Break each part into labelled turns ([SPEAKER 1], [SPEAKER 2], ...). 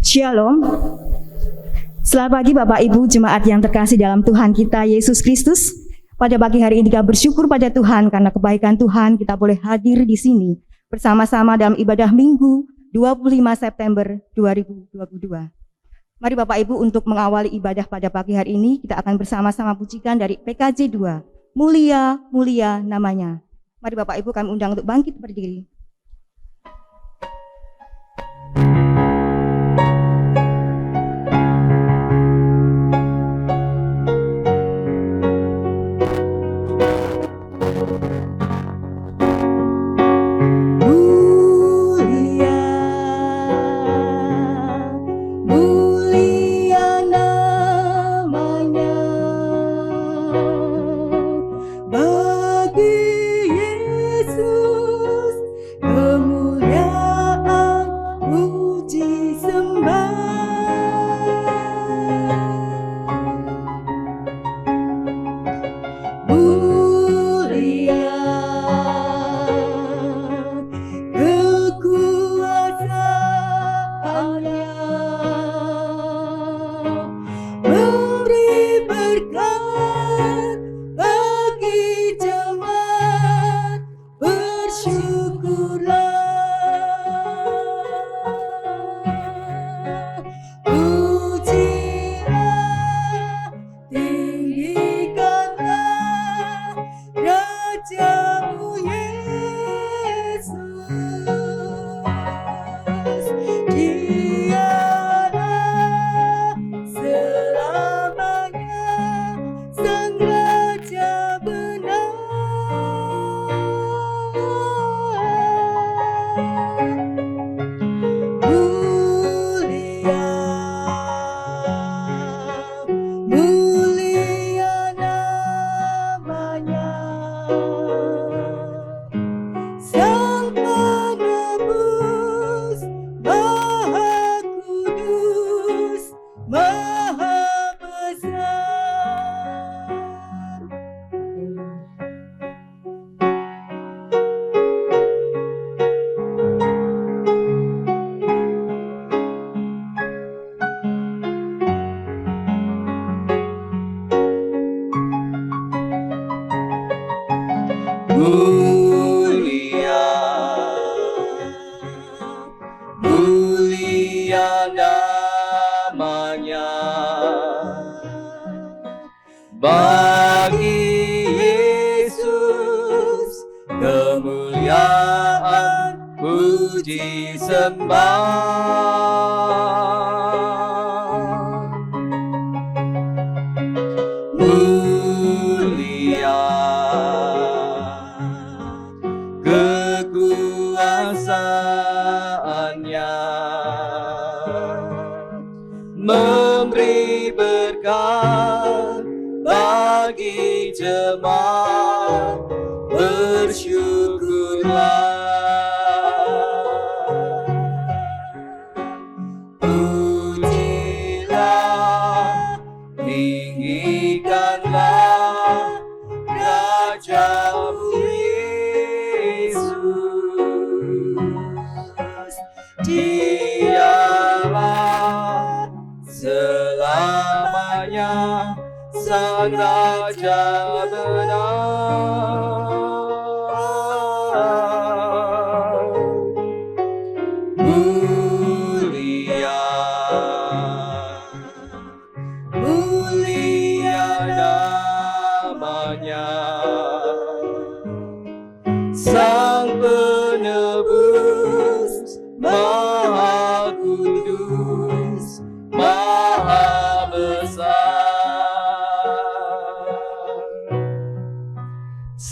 [SPEAKER 1] Shalom. Selamat pagi Bapak Ibu jemaat yang terkasih dalam Tuhan kita Yesus Kristus. Pada pagi hari ini kita bersyukur pada Tuhan karena kebaikan Tuhan kita boleh hadir di sini bersama-sama dalam ibadah Minggu 25 September 2022. Mari Bapak Ibu untuk mengawali ibadah pada pagi hari ini kita akan bersama-sama pujikan dari PKJ 2. Mulia, mulia namanya. Mari Bapak Ibu kami undang untuk bangkit berdiri.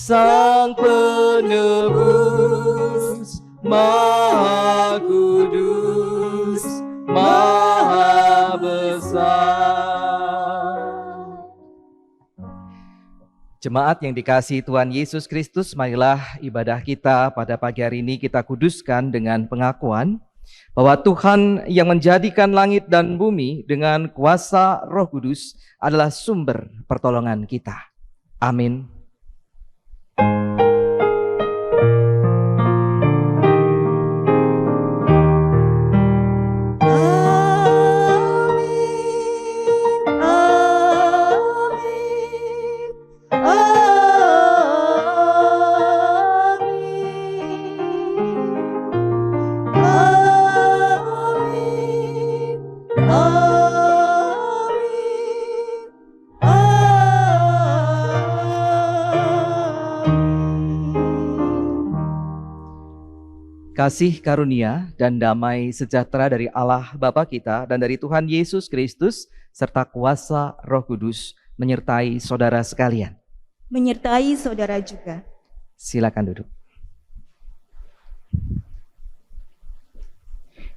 [SPEAKER 2] Sang penebus Maha Kudus, Maha Besar. Jemaat yang dikasihi Tuhan Yesus Kristus, marilah ibadah kita pada pagi hari ini kita kuduskan dengan pengakuan bahwa Tuhan yang menjadikan langit dan bumi dengan kuasa Roh Kudus adalah sumber pertolongan kita. Amin. Kasih karunia dan damai sejahtera dari Allah Bapa kita dan dari Tuhan Yesus Kristus serta kuasa Roh Kudus menyertai saudara sekalian.
[SPEAKER 1] Menyertai saudara juga.
[SPEAKER 2] Silakan duduk.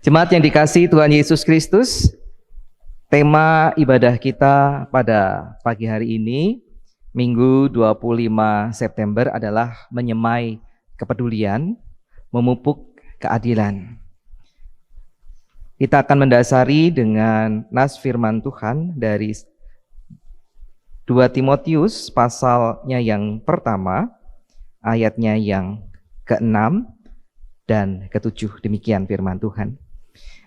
[SPEAKER 2] Jemaat yang dikasihi Tuhan Yesus Kristus, tema ibadah kita pada pagi hari ini, Minggu 25 September adalah menyemai kepedulian, memupuk keadilan. Kita akan mendasari dengan nas firman Tuhan dari 2 Timotius pasalnya yang pertama, ayatnya yang ke-6 dan ke-7. Demikian firman Tuhan.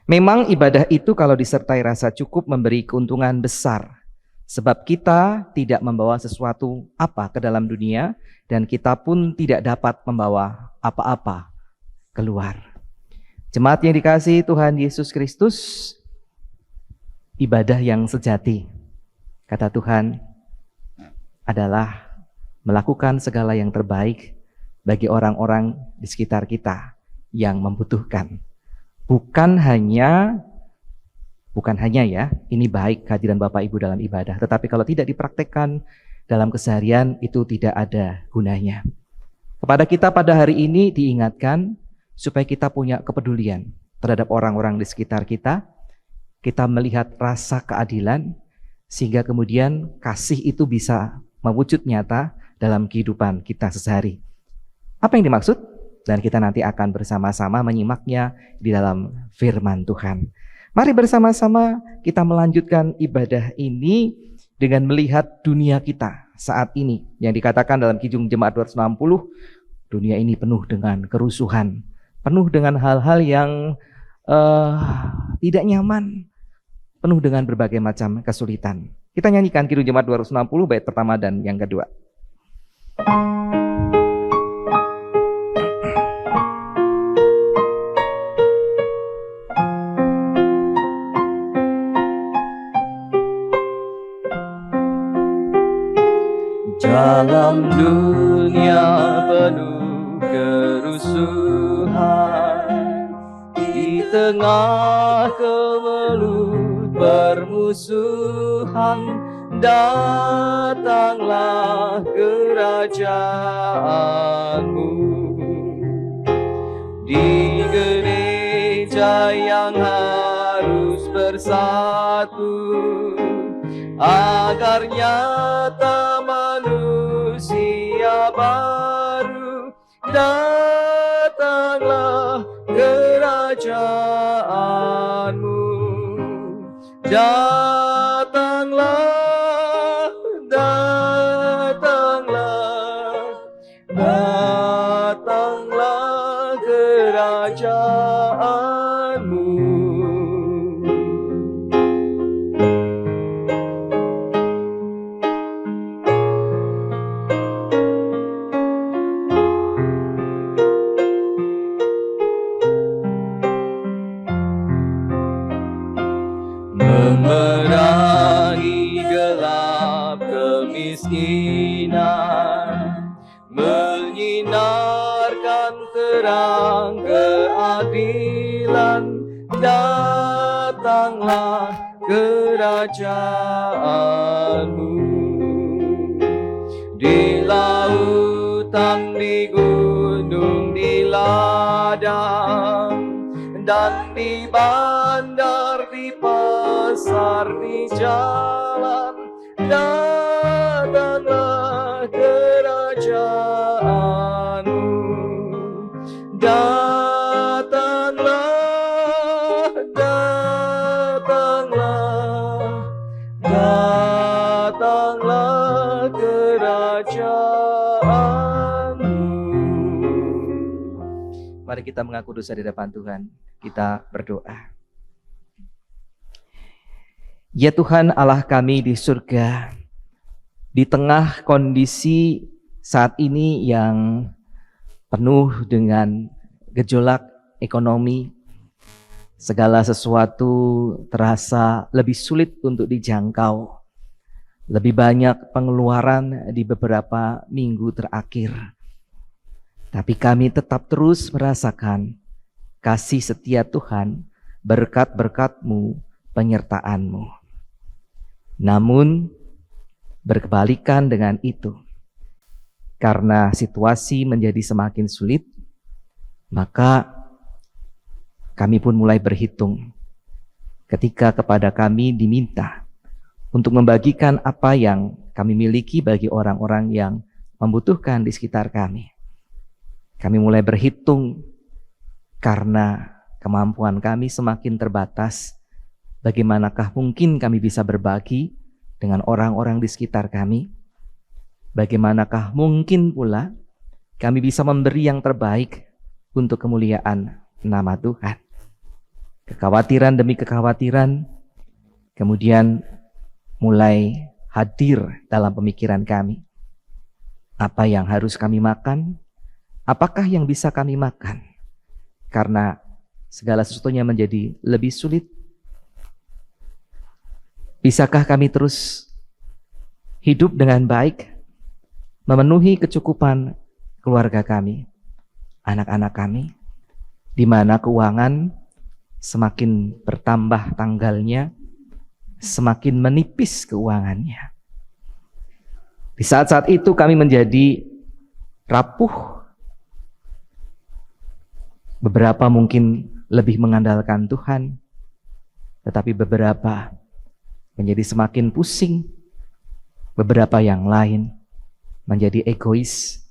[SPEAKER 2] Memang ibadah itu kalau disertai rasa cukup memberi keuntungan besar, sebab kita tidak membawa sesuatu apa ke dalam dunia dan kita pun tidak dapat membawa apa-apa keluar. Jemaat yang dikasihi Tuhan Yesus Kristus, ibadah yang sejati, kata Tuhan, adalah melakukan segala yang terbaik bagi orang-orang di sekitar kita yang membutuhkan. Bukan hanya ya, ini baik kehadiran Bapak Ibu dalam ibadah, tetapi kalau tidak dipraktekkan dalam keseharian itu tidak ada gunanya. Kepada kita pada hari ini diingatkan supaya kita punya kepedulian terhadap orang-orang di sekitar kita. Kita melihat rasa keadilan sehingga kemudian kasih itu bisa mewujud nyata dalam kehidupan kita sehari. Apa yang dimaksud? Dan kita nanti akan bersama-sama menyimaknya di dalam firman Tuhan. Mari bersama-sama kita melanjutkan ibadah ini dengan melihat dunia kita saat ini. Yang dikatakan dalam Kijung Jemaat 260, dunia ini penuh dengan kerusuhan, penuh dengan hal-hal yang tidak nyaman, penuh dengan berbagai macam kesulitan. Kita nyanyikan Kidung Jemaat 260 bait pertama dan yang kedua. Dalam dunia penuh kerusuhan, di tengah kemelut permusuhan, datanglah kerajaanmu. Di gereja yang harus bersatu, agar nyata manusia baru, datanglah kerajaanmu. Datanglah, datanglah, datanglah kerajaanmu. Memerangi gelap kemiskinan, menyinarkan terang keadilan, datanglah kerajaanmu. Di lautan, di gunung, di ladang, dan di bandar, di pasar, di jalan, datanglah kerajaanmu. Datanglah, datanglah, datanglah kerajaanmu. Mari kita mengaku dosa di hadapan Tuhan. Kita berdoa. Ya Tuhan Allah kami di surga, di tengah kondisi saat ini yang penuh dengan gejolak ekonomi, segala sesuatu terasa lebih sulit untuk dijangkau, lebih banyak pengeluaran di beberapa minggu terakhir. Tapi kami tetap terus merasakan kasih setia Tuhan, berkat-berkat-Mu, penyertaan-Mu. Namun berkebalikan dengan itu, karena situasi menjadi semakin sulit, maka kami pun mulai berhitung ketika kepada kami diminta untuk membagikan apa yang kami miliki bagi orang-orang yang membutuhkan di sekitar kami. Kami mulai berhitung karena kemampuan kami semakin terbatas, bagaimanakah mungkin kami bisa berbagi dengan orang-orang di sekitar kami? Bagaimanakah mungkin pula kami bisa memberi yang terbaik untuk kemuliaan nama Tuhan? Kekhawatiran demi kekhawatiran kemudian mulai hadir dalam pemikiran kami. Apa yang harus kami makan? Apakah yang bisa kami makan? Karena segala sesuatunya menjadi lebih sulit. Bisakah kami terus hidup dengan baik, memenuhi kecukupan keluarga kami, anak-anak kami, di mana keuangan semakin bertambah tanggalnya, semakin menipis keuangannya. Di saat-saat itu kami menjadi rapuh. Beberapa mungkin lebih mengandalkan Tuhan, tetapi beberapa menjadi semakin pusing. Beberapa yang lain menjadi egois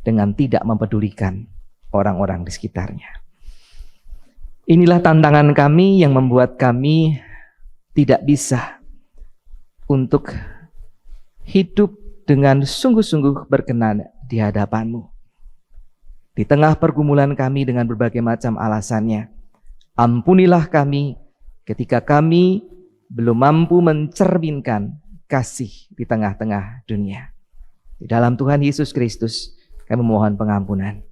[SPEAKER 2] dengan tidak mempedulikan orang-orang di sekitarnya. Inilah tantangan kami yang membuat kami tidak bisa untuk hidup dengan sungguh-sungguh berkenan di hadapan-Mu. Di tengah pergumulan kami dengan berbagai macam alasannya, ampunilah kami ketika kami belum mampu mencerminkan kasih di tengah-tengah dunia. Di dalam Tuhan Yesus Kristus kami mohon pengampunan.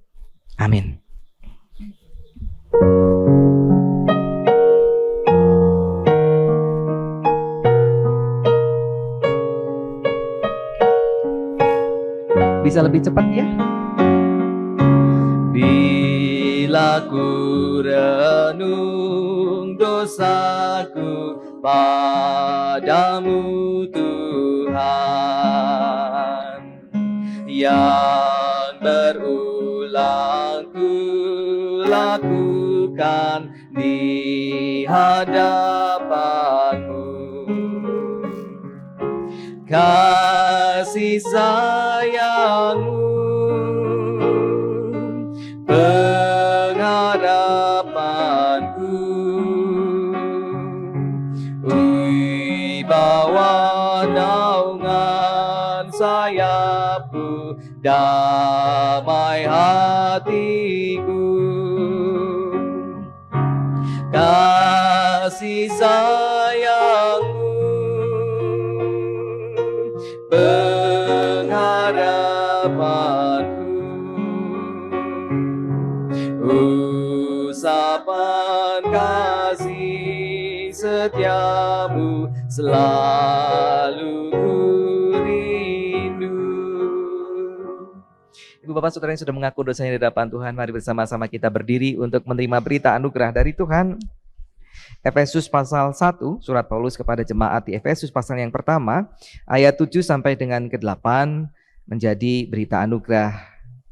[SPEAKER 2] Amin. Bisa lebih cepat ya? Bila ku renung dosaku padamu Tuhan, yang berulang ku lakukan di hadapan-Mu. Kasih sayang-Mu, pengharapanku, bawa naungan sayap-Mu, damai hatiku. Kasih sayang-Mu, pengharapanku, usapan kasih setia-Mu selalu ku rindu. Ibu bapak saudara yang sudah mengaku dosanya di hadapan Tuhan, mari bersama-sama kita berdiri untuk menerima berita anugerah dari Tuhan. Efesus pasal 1, surat Paulus kepada jemaat di Efesus pasal yang pertama, ayat 7 sampai dengan ke-8 menjadi berita anugerah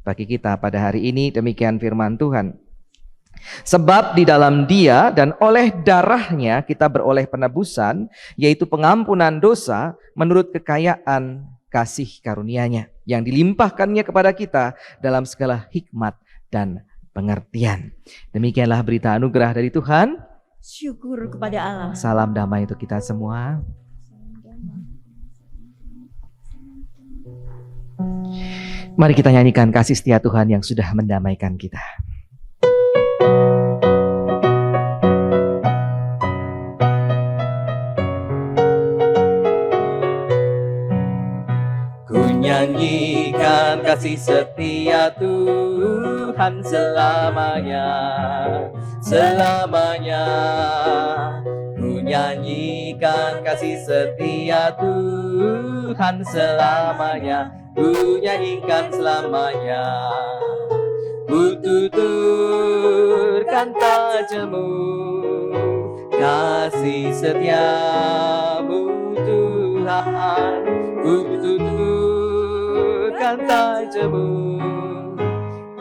[SPEAKER 2] bagi kita pada hari ini. Demikian firman Tuhan. Sebab di dalam Dia dan oleh darahnya kita beroleh penebusan, yaitu pengampunan dosa menurut kekayaan kasih karunia-Nya yang dilimpahkannya kepada kita dalam segala hikmat dan pengertian. Demikianlah berita anugerah dari Tuhan.
[SPEAKER 1] Syukur kepada Allah.
[SPEAKER 2] Salam damai untuk kita semua. Mari kita nyanyikan kasih setia Tuhan yang sudah mendamaikan kita. Ku nyanyikan kasih setia Tuhan selamanya, selamanya. Ku nyanyikan kasih setia Tuhan selamanya, ku nyanyikan selamanya. ku tuturkan tajammu, kasih setiamu Tuhan, ku tuturkan tajammu,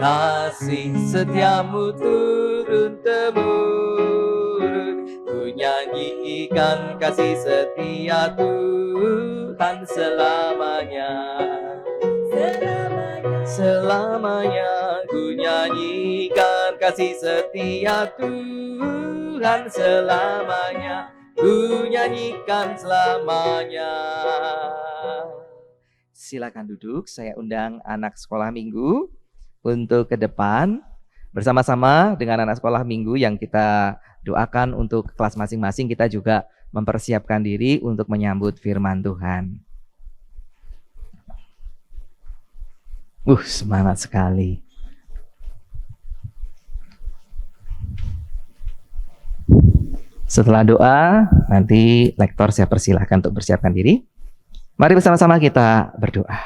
[SPEAKER 2] kasih setiamu turun-temurun, ku nyanyikan kasih setia Tuhan selamanya. Selamanya ku nyanyikan kasih setia Tuhan selamanya, ku nyanyikan selamanya. Silakan duduk, saya undang anak sekolah minggu untuk ke depan bersama-sama dengan anak sekolah minggu yang kita doakan untuk kelas masing-masing. Kita juga mempersiapkan diri untuk menyambut firman Tuhan. Semangat sekali. Setelah doa, nanti lektor saya persilahkan untuk bersiapkan diri. Mari bersama-sama kita berdoa.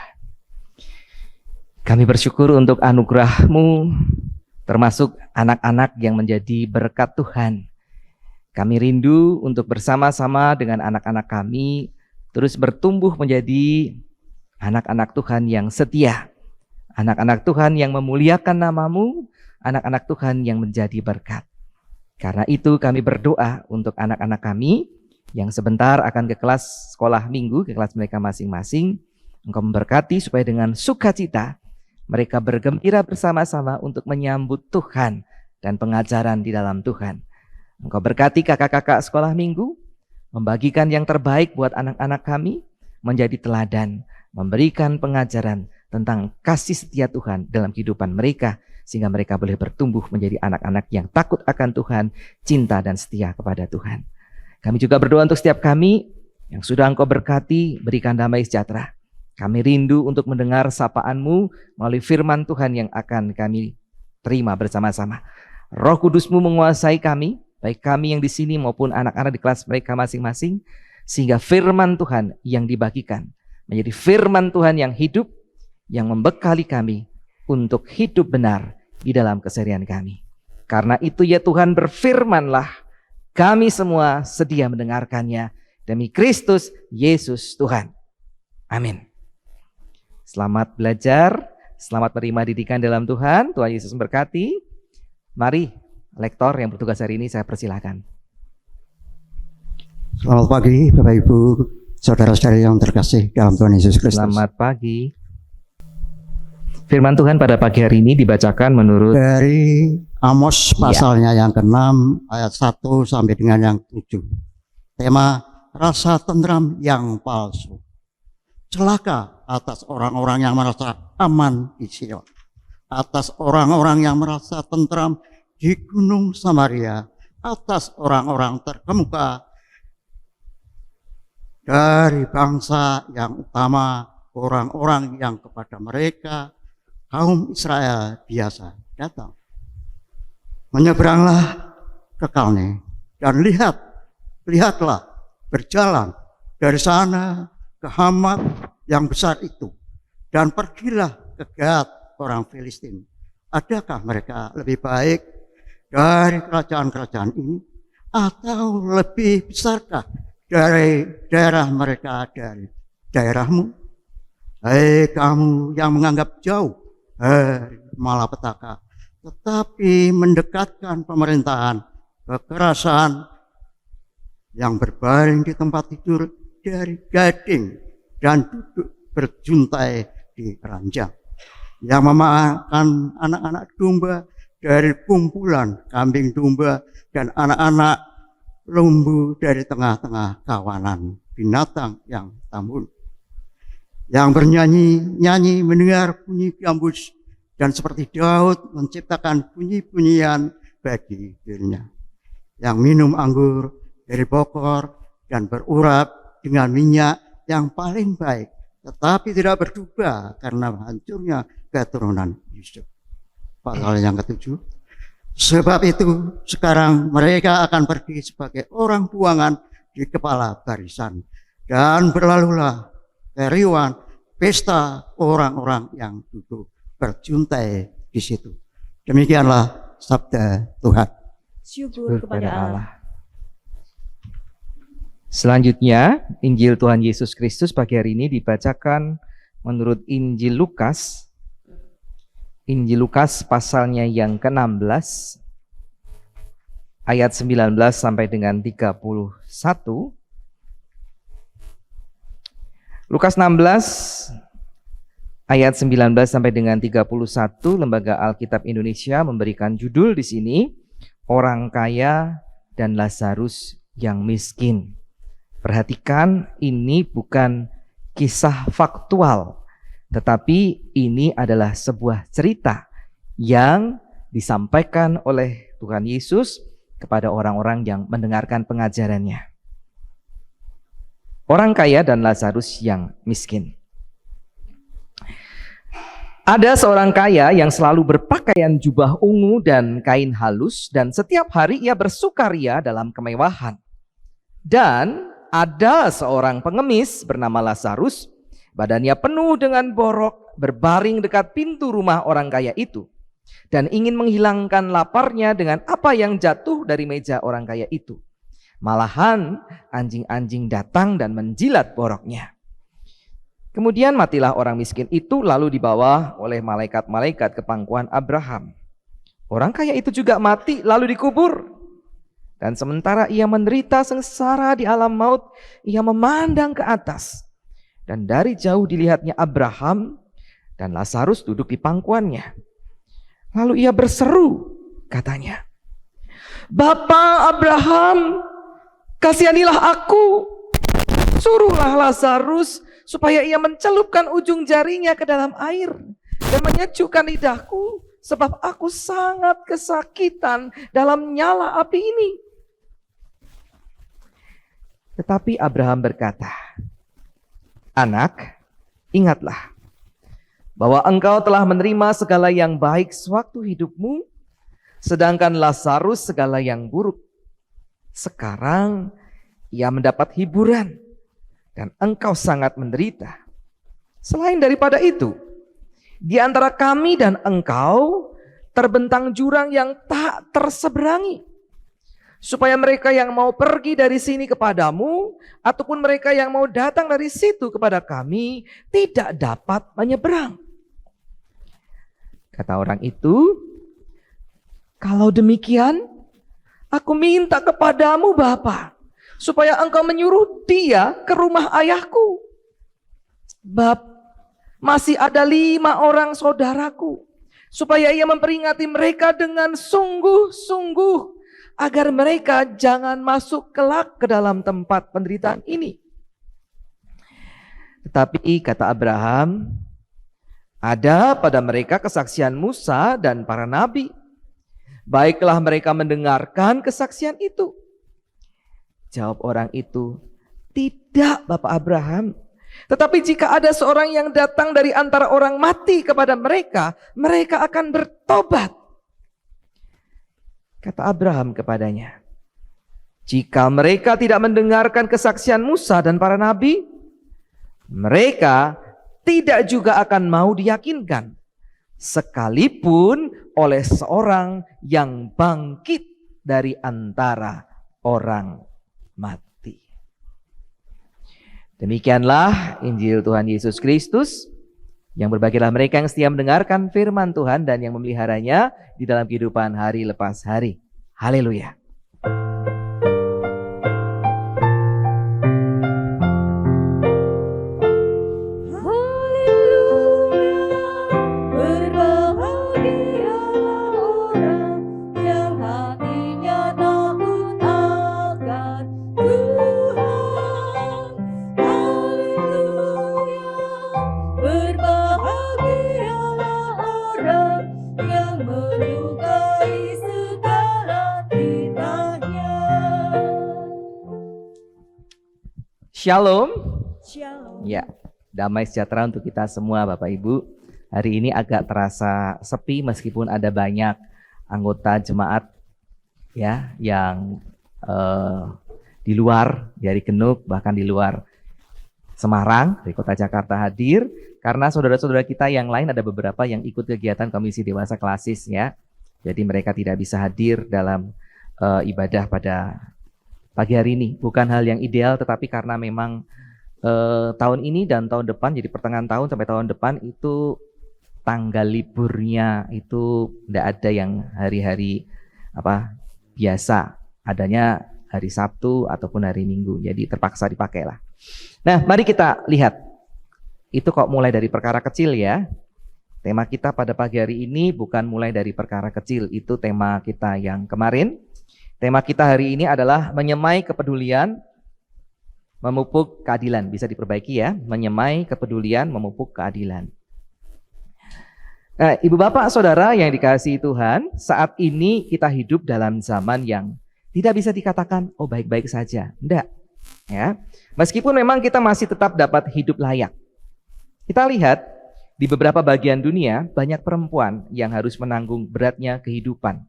[SPEAKER 2] Kami bersyukur untuk anugerah-Mu, termasuk anak-anak yang menjadi berkat Tuhan. Kami rindu untuk bersama-sama dengan anak-anak kami terus bertumbuh menjadi anak-anak Tuhan yang setia. Anak-anak Tuhan yang memuliakan nama-Mu, anak-anak Tuhan yang menjadi berkat. Karena itu kami berdoa untuk anak-anak kami yang sebentar akan ke kelas sekolah minggu, ke kelas mereka masing-masing. Engkau memberkati supaya dengan sukacita mereka bergembira bersama-sama untuk menyambut Tuhan dan pengajaran di dalam Tuhan. Engkau berkati kakak-kakak sekolah minggu, membagikan yang terbaik buat anak-anak kami, menjadi teladan, memberikan pengajaran tentang kasih setia Tuhan dalam kehidupan mereka, sehingga mereka boleh bertumbuh menjadi anak-anak yang takut akan Tuhan, cinta dan setia kepada Tuhan. Kami juga berdoa untuk setiap kami yang sudah Engkau berkati, berikan damai sejahtera. Kami rindu untuk mendengar sapaan-Mu melalui firman Tuhan yang akan kami terima bersama-sama. Roh Kudus-Mu menguasai kami, baik kami yang di sini maupun anak-anak di kelas mereka masing-masing, sehingga firman Tuhan yang dibagikan menjadi firman Tuhan yang hidup, yang membekali kami untuk hidup benar di dalam keseharian kami. Karena itu ya Tuhan, berfirmanlah, kami semua sedia mendengarkannya demi Kristus Yesus Tuhan. Amin. Selamat belajar, selamat menerima didikan dalam Tuhan. Tuhan Yesus memberkati. Mari, lektor yang bertugas hari ini saya persilahkan.
[SPEAKER 3] Selamat pagi Bapak Ibu, saudara-saudari yang terkasih dalam Tuhan Yesus Kristus.
[SPEAKER 2] Selamat pagi. Firman Tuhan pada pagi hari ini dibacakan menurut
[SPEAKER 3] dari Amos pasalnya yang ke-6 ayat 1 sampai dengan yang 7. Tema rasa tentram yang palsu. Celaka atas orang-orang yang merasa aman di Sion, atas orang-orang yang merasa tentram di Gunung Samaria, atas orang-orang terkemuka dari bangsa yang utama, orang-orang yang kepada mereka kaum Israel biasa datang. Menyeberanglah ke Kalne dan lihatlah berjalan dari sana ke Hamat yang besar itu, dan pergilah ke Gat orang Filistin. Adakah mereka lebih baik dari kerajaan-kerajaan ini, atau lebih besarkah dari daerah mereka dari daerahmu? Hai kamu yang menganggap jauh malapetaka, tetapi mendekatkan pemerintahan, kekerasan yang berbaring di tempat tidur dari gading dan duduk berjuntai di ranjang, yang memakan anak-anak domba dari kumpulan kambing domba dan anak-anak lembu dari tengah-tengah kawanan binatang yang tambun, yang bernyanyi-nyanyi mendengar bunyi gambus, dan seperti Daud menciptakan bunyi-bunyian bagi dirinya, yang minum anggur dari bokor dan berurap dengan minyak yang paling baik, tetapi tidak berduka karena hancurnya keturunan Yusuf. Pasal yang ke-7. Sebab itu sekarang mereka akan pergi sebagai orang buangan di kepala barisan, dan berlalulah keriuhan pesta orang-orang yang duduk berjuntai di situ. Demikianlah sabda Tuhan.
[SPEAKER 1] Syukur kepada Allah.
[SPEAKER 2] Selanjutnya, Injil Tuhan Yesus Kristus pagi hari ini dibacakan menurut Injil Lukas. Injil Lukas pasalnya yang ke-16 ayat 19 sampai dengan 31. Lukas 16 ayat 19 sampai dengan 31, Lembaga Alkitab Indonesia memberikan judul di sini, Orang Kaya dan Lazarus yang Miskin. Perhatikan, ini bukan kisah faktual, tetapi ini adalah sebuah cerita yang disampaikan oleh Tuhan Yesus kepada orang-orang yang mendengarkan pengajarannya. Orang kaya dan Lazarus yang miskin. Ada seorang kaya yang selalu berpakaian jubah ungu dan kain halus, dan setiap hari ia bersukaria dalam kemewahan. Dan ada seorang pengemis bernama Lazarus, badannya penuh dengan borok, berbaring dekat pintu rumah orang kaya itu, dan ingin menghilangkan laparnya dengan apa yang jatuh dari meja orang kaya itu. Malahan anjing-anjing datang dan menjilat boroknya. Kemudian matilah orang miskin itu, lalu dibawa oleh malaikat-malaikat ke pangkuan Abraham. Orang kaya itu juga mati lalu dikubur. Dan sementara ia menderita sengsara di alam maut, ia memandang ke atas. Dan dari jauh dilihatnya Abraham dan Lazarus duduk di pangkuannya. Lalu ia berseru, katanya, "Bapa Abraham, kasihanilah aku. Suruhlah Lazarus supaya ia mencelupkan ujung jarinya ke dalam air dan menyejukkan lidahku, sebab aku sangat kesakitan dalam nyala api ini." Tetapi Abraham berkata, "Anak, ingatlah bahwa engkau telah menerima segala yang baik sewaktu hidupmu, sedangkan Lazarus segala yang buruk. Sekarang ia mendapat hiburan dan engkau sangat menderita. Selain daripada itu, di antara kami dan engkau terbentang jurang yang tak terseberangi, supaya mereka yang mau pergi dari sini kepadamu, ataupun mereka yang mau datang dari situ kepada kami, tidak dapat menyeberang." Kata orang itu, "Kalau demikian, aku minta kepadamu Bapa, supaya engkau menyuruh dia ke rumah ayahku. Sebab masih ada 5 orang saudaraku, supaya ia memperingati mereka dengan sungguh-sungguh, agar mereka jangan masuk kelak ke dalam tempat penderitaan ini." Tetapi kata Abraham, "Ada pada mereka kesaksian Musa dan para nabi. Baiklah mereka mendengarkan kesaksian itu." Jawab orang itu, "Tidak, Bapak Abraham. Tetapi jika ada seorang yang datang dari antara orang mati kepada mereka, mereka akan bertobat." Kata Abraham kepadanya, "Jika mereka tidak mendengarkan kesaksian Musa dan para nabi, mereka tidak juga akan mau diyakinkan, sekalipun oleh seorang yang bangkit dari antara orang mati." Demikianlah Injil Tuhan Yesus Kristus. Yang berbahagialah mereka yang setia mendengarkan firman Tuhan dan yang memeliharanya di dalam kehidupan hari lepas hari. Haleluya. Shalom.
[SPEAKER 1] Shalom.
[SPEAKER 2] Ya, damai sejahtera untuk kita semua Bapak Ibu. Hari ini agak terasa sepi meskipun ada banyak anggota jemaat ya yang di luar dari Genuk, bahkan di luar Semarang, dari kota Jakarta hadir. Karena saudara-saudara kita yang lain ada beberapa yang ikut kegiatan Komisi Dewasa Klasis ya. Jadi mereka tidak bisa hadir dalam ibadah pada pagi hari ini. Bukan hal yang ideal, tetapi karena memang tahun ini dan tahun depan, jadi pertengahan tahun sampai tahun depan itu tanggal liburnya itu tidak ada yang hari-hari biasa, adanya hari Sabtu ataupun hari Minggu. Jadi terpaksa dipakailah. Nah, mari kita lihat. Itu kok mulai dari perkara kecil ya. Tema kita pada pagi hari ini bukan mulai dari perkara kecil, itu tema kita yang kemarin. Tema kita hari ini adalah menyemai kepedulian, memupuk keadilan. Bisa diperbaiki ya, menyemai kepedulian, memupuk keadilan. Nah, Ibu Bapak Saudara yang dikasihi Tuhan, saat ini kita hidup dalam zaman yang tidak bisa dikatakan oh baik-baik saja. Enggak. Ya. Meskipun memang kita masih tetap dapat hidup layak. Kita lihat di beberapa bagian dunia banyak perempuan yang harus menanggung beratnya kehidupan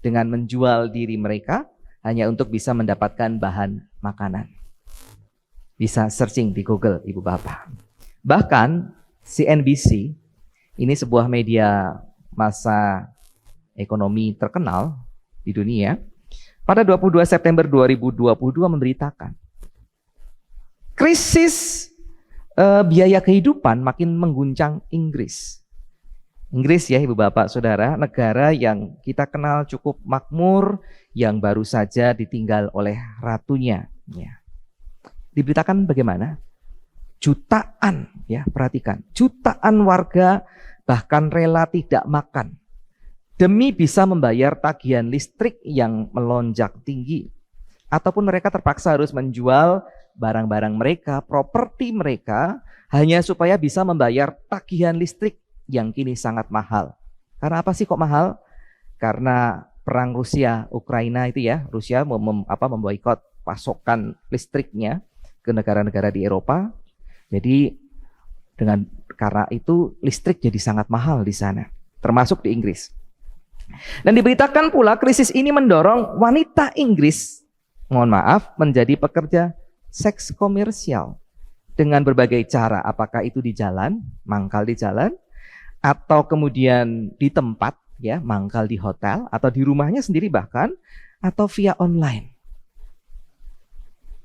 [SPEAKER 2] dengan menjual diri mereka hanya untuk bisa mendapatkan bahan makanan. Bisa searching di Google, Ibu Bapak. Bahkan CNBC, ini sebuah media massa ekonomi terkenal di dunia, pada 22 September 2022 memberitakan krisis biaya kehidupan makin mengguncang Inggris. Inggris ya Ibu Bapak Saudara, negara yang kita kenal cukup makmur, yang baru saja ditinggal oleh ratunya. Ya. Diberitakan bagaimana? Jutaan, ya perhatikan, jutaan warga bahkan rela tidak makan demi bisa membayar tagihan listrik yang melonjak tinggi. Ataupun mereka terpaksa harus menjual barang-barang mereka, properti mereka, hanya supaya bisa membayar tagihan listrik yang kini sangat mahal. Karena apa sih kok mahal? Karena perang Rusia-Ukraina itu ya, Rusia memboikot pasokan listriknya ke negara-negara di Eropa. Jadi karena itu listrik jadi sangat mahal di sana, termasuk di Inggris. Dan diberitakan pula krisis ini mendorong wanita Inggris, menjadi pekerja seks komersial dengan berbagai cara, apakah itu di jalan, mangkal di jalan, atau kemudian di tempat, ya mangkal di hotel, atau di rumahnya sendiri bahkan, atau via online.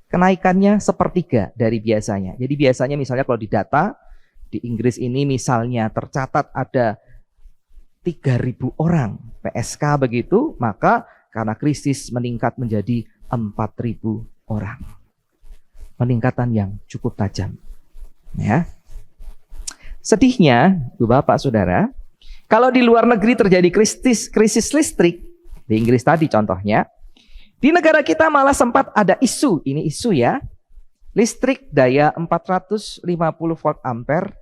[SPEAKER 2] Kenaikannya sepertiga dari biasanya. Jadi biasanya misalnya kalau di data, di Inggris ini misalnya tercatat ada 3.000 orang PSK begitu, maka karena krisis meningkat menjadi 4.000 orang. Peningkatan yang cukup tajam. Ya. Sedihnya, Ibu Bapak Saudara, kalau di luar negeri terjadi krisis listrik, di Inggris tadi contohnya, di negara kita malah sempat ada isu, ini isu ya, listrik daya 450 volt ampere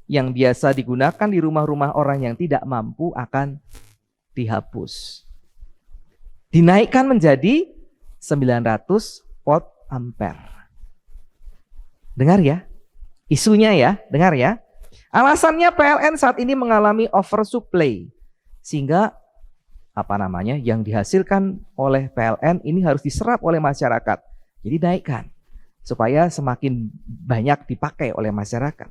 [SPEAKER 2] yang biasa digunakan di rumah-rumah orang yang tidak mampu akan dihapus. Dinaikkan menjadi 900 volt ampere. Dengar ya, isunya ya, dengar ya. Alasannya PLN saat ini mengalami oversupply, sehingga yang dihasilkan oleh PLN ini harus diserap oleh masyarakat. Jadi naikkan supaya semakin banyak dipakai oleh masyarakat.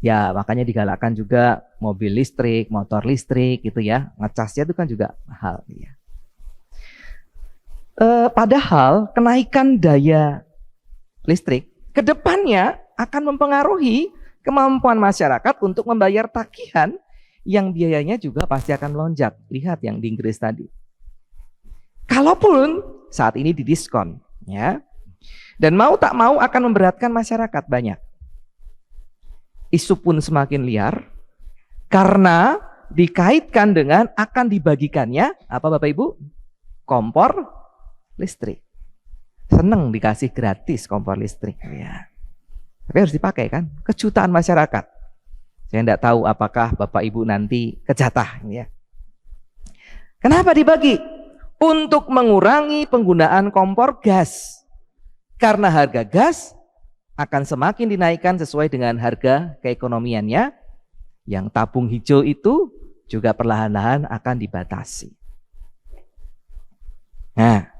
[SPEAKER 2] Ya, makanya digalakkan juga mobil listrik, motor listrik gitu ya. Ngecasnya itu kan juga mahal ya. Padahal kenaikan daya listrik kedepannya akan mempengaruhi kemampuan masyarakat untuk membayar tagihan yang biayanya juga pasti akan melonjak. Lihat yang di Inggris tadi. Kalaupun saat ini didiskon, ya, dan mau tak mau akan memberatkan masyarakat banyak. Isu pun semakin liar karena dikaitkan dengan akan dibagikannya apa Bapak Ibu? Kompor listrik. Seneng dikasih gratis kompor listrik ya. Tapi harus dipakai kan? Kejutaan masyarakat. Saya tidak tahu apakah Bapak Ibu nanti kejatah ya. Kenapa dibagi? Untuk mengurangi penggunaan kompor gas. Karena harga gas akan semakin dinaikkan sesuai dengan harga keekonomiannya. Yang tabung hijau itu juga perlahan-lahan akan dibatasi. Nah,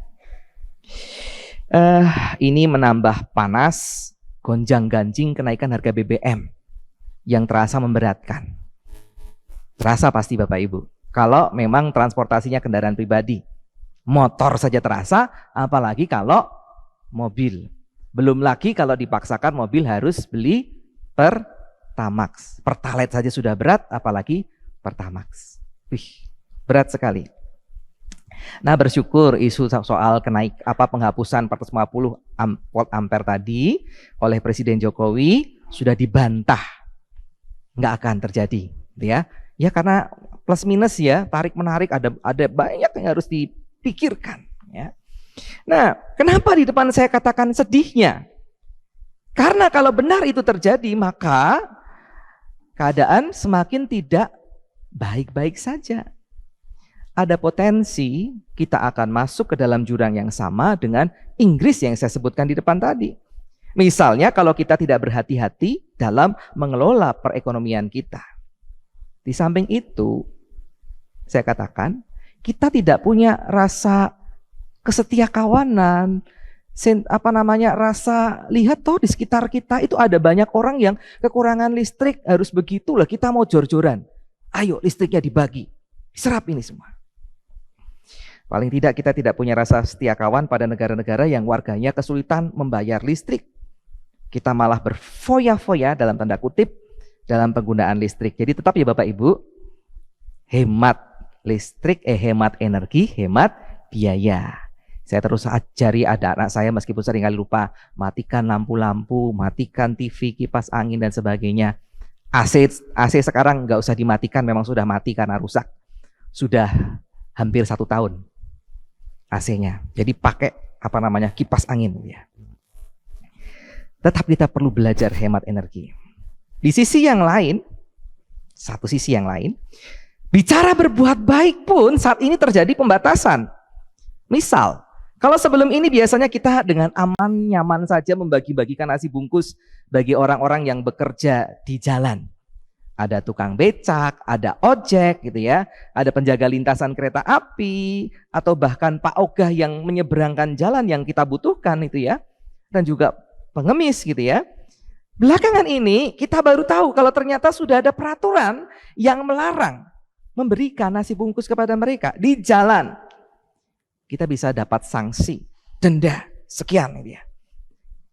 [SPEAKER 2] ini menambah panas, gonjang-ganjing kenaikan harga BBM yang terasa memberatkan. Terasa pasti Bapak Ibu. kalau memang transportasinya kendaraan pribadi. Motor saja terasa, apalagi kalau mobil. Belum lagi kalau dipaksakan mobil harus beli Pertamax. Pertalite saja sudah berat, apalagi Pertamax. Wih, berat sekali. Nah, bersyukur isu soal penghapusan 450 volt ampere tadi oleh Presiden Jokowi sudah dibantah. Nggak akan terjadi, ya. Ya karena plus minus ya, tarik menarik ada banyak yang harus dipikirkan, ya. Nah, kenapa di depan saya katakan sedihnya? Karena kalau benar itu terjadi, maka keadaan semakin tidak baik-baik saja. Ada potensi kita akan masuk ke dalam jurang yang sama dengan Inggris yang saya sebutkan di depan tadi. Misalnya kalau kita tidak berhati-hati dalam mengelola perekonomian kita. Di samping itu, saya katakan, kita tidak punya rasa kesetiakawanan, rasa lihat toh di sekitar kita itu ada banyak orang yang kekurangan listrik, harus begitulah kita mau jor-joran. Ayo listriknya dibagi, diserap ini semua. Paling tidak kita tidak punya rasa setia kawan pada negara-negara yang warganya kesulitan membayar listrik. Kita malah berfoya-foya dalam tanda kutip dalam penggunaan listrik. Jadi tetap ya Bapak Ibu, hemat listrik, hemat energi, hemat biaya. Saya terus ajari ada anak saya meskipun seringkali lupa, matikan lampu-lampu, matikan TV, kipas angin dan sebagainya. AC sekarang nggak usah dimatikan, memang sudah mati karena rusak. Sudah hampir 1 tahun AC-nya. Jadi pakai kipas angin ya. Tetap kita perlu belajar hemat energi. Di sisi yang lain, satu sisi yang lain, bicara berbuat baik pun saat ini terjadi pembatasan. Misal, kalau sebelum ini biasanya kita dengan aman, nyaman saja membagi-bagikan nasi bungkus bagi orang-orang yang bekerja di jalan. Ada tukang becak, ada ojek gitu ya, ada penjaga lintasan kereta api, atau bahkan Pak Ogah yang menyeberangkan jalan yang kita butuhkan itu ya, dan juga pengemis gitu ya. Belakangan ini kita baru tahu kalau ternyata sudah ada peraturan yang melarang memberikan nasi bungkus kepada mereka di jalan. Kita bisa dapat sanksi, denda sekian gitu ya.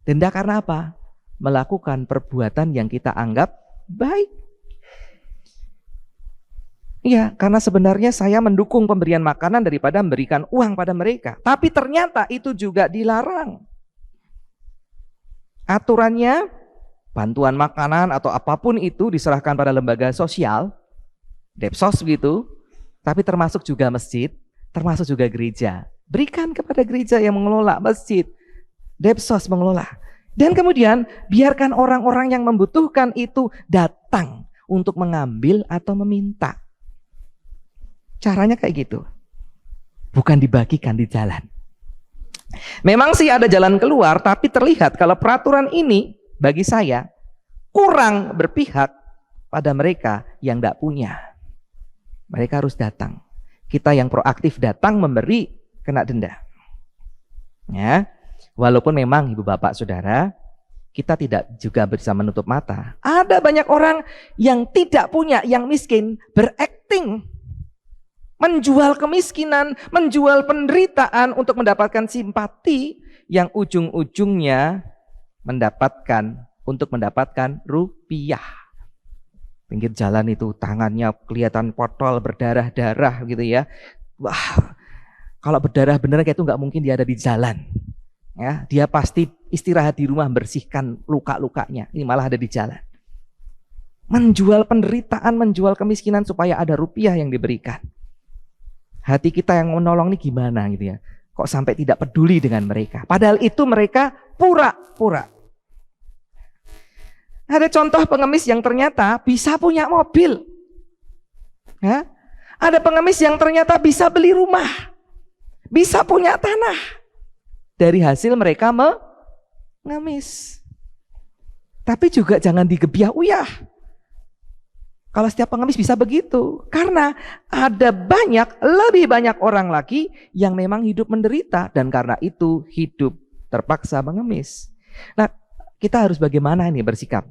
[SPEAKER 2] Denda karena apa? Melakukan perbuatan yang kita anggap baik. Iya, karena sebenarnya saya mendukung pemberian makanan daripada memberikan uang pada mereka. Tapi ternyata itu juga dilarang. Aturannya, bantuan makanan atau apapun itu diserahkan pada lembaga sosial, Depsos gitu, tapi termasuk juga masjid, termasuk juga gereja. Berikan kepada gereja yang mengelola masjid, Depsos mengelola. Dan kemudian biarkan orang-orang yang membutuhkan itu datang untuk mengambil atau meminta. Caranya kayak gitu. Bukan dibagikan di jalan. Memang sih ada jalan keluar, tapi terlihat kalau peraturan ini bagi saya kurang berpihak pada mereka yang tidak punya. Mereka harus datang. Kita yang proaktif datang memberi, kena denda. Ya, walaupun memang Ibu Bapak Saudara, kita tidak juga bisa menutup mata. Ada banyak orang yang tidak punya, yang miskin, berakting. Menjual kemiskinan, menjual penderitaan untuk mendapatkan simpati yang ujung-ujungnya mendapatkan rupiah. Pinggir jalan itu tangannya kelihatan potol, berdarah-darah gitu ya. Wah, kalau berdarah beneran kayak itu nggak mungkin dia ada di jalan. Ya, dia pasti istirahat di rumah bersihkan luka-lukanya. Ini malah ada di jalan. Menjual penderitaan, menjual kemiskinan supaya ada rupiah yang diberikan. Hati kita yang menolong ini gimana gitu ya. Kok sampai tidak peduli dengan mereka. Padahal itu mereka pura-pura. Ada contoh pengemis yang ternyata bisa punya mobil. Ya? Ada pengemis yang ternyata bisa beli rumah. Bisa punya tanah. Dari hasil mereka mengemis. Tapi juga jangan digebiah-uyah. Kalau setiap pengemis bisa begitu. Karena ada lebih banyak orang lagi yang memang hidup menderita. Dan karena itu hidup terpaksa mengemis. Nah, kita harus bagaimana ini bersikap?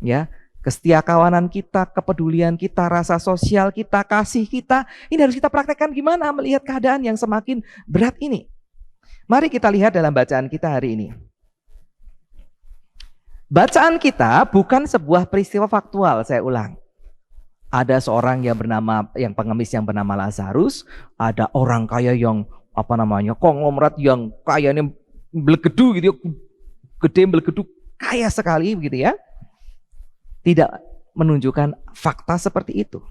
[SPEAKER 2] Ya, Kesetiakawanan kita, kepedulian kita, rasa sosial kita, kasih kita, ini harus kita praktekkan gimana melihat keadaan yang semakin berat ini. Mari kita lihat dalam bacaan kita hari ini. Bacaan kita bukan sebuah peristiwa faktual, saya ulang. Ada seorang yang pengemis yang bernama Lazarus, ada orang kaya yang konglomerat yang kayanya belegedu gitu ya, gede belegedu, kaya sekali begitu ya. Tidak menunjukkan fakta seperti itu.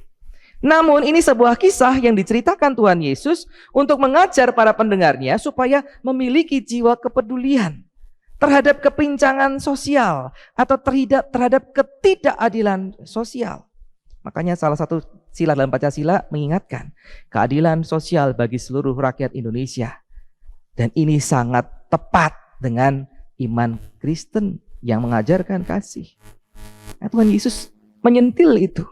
[SPEAKER 2] Namun ini sebuah kisah yang diceritakan Tuhan Yesus untuk mengajar para pendengarnya supaya memiliki jiwa kepedulian terhadap kepincangan sosial atau terhadap ketidakadilan sosial. Makanya salah satu sila dalam Pancasila mengingatkan keadilan sosial bagi seluruh rakyat Indonesia. Dan ini sangat tepat dengan iman Kristen yang mengajarkan kasih. Nah, Tuhan Yesus menyentil itu.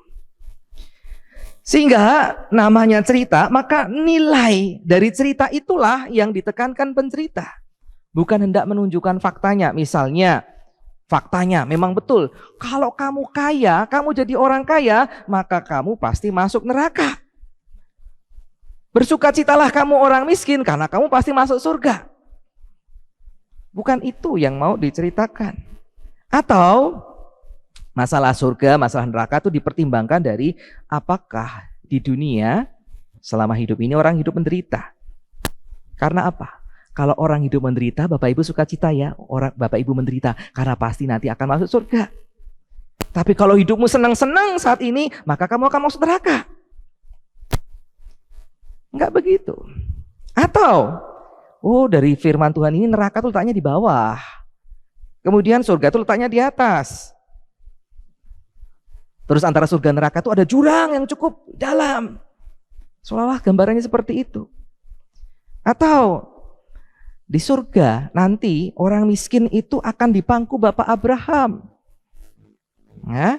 [SPEAKER 2] Sehingga namanya cerita, maka nilai dari cerita itulah yang ditekankan pencerita. Bukan hendak menunjukkan faktanya. Misalnya, faktanya memang betul. Kalau kamu kaya, kamu jadi orang kaya, maka kamu pasti masuk neraka. Bersukacitalah kamu orang miskin, karena kamu pasti masuk surga. Bukan itu yang mau diceritakan. Atau masalah surga, masalah neraka itu dipertimbangkan dari apakah di dunia selama hidup ini orang hidup menderita. Karena apa? Kalau orang hidup menderita, Bapak Ibu sukacita ya, Bapak Ibu menderita karena pasti nanti akan masuk surga. Tapi kalau hidupmu senang-senang saat ini, maka kamu akan masuk neraka. Enggak begitu. Atau, dari firman Tuhan ini neraka itu letaknya di bawah. Kemudian surga itu letaknya di atas. Terus antara surga dan neraka itu ada jurang yang cukup dalam. Seolah-olah gambarannya seperti itu. Atau di surga nanti orang miskin itu akan dipangku Bapak Abraham. Ya?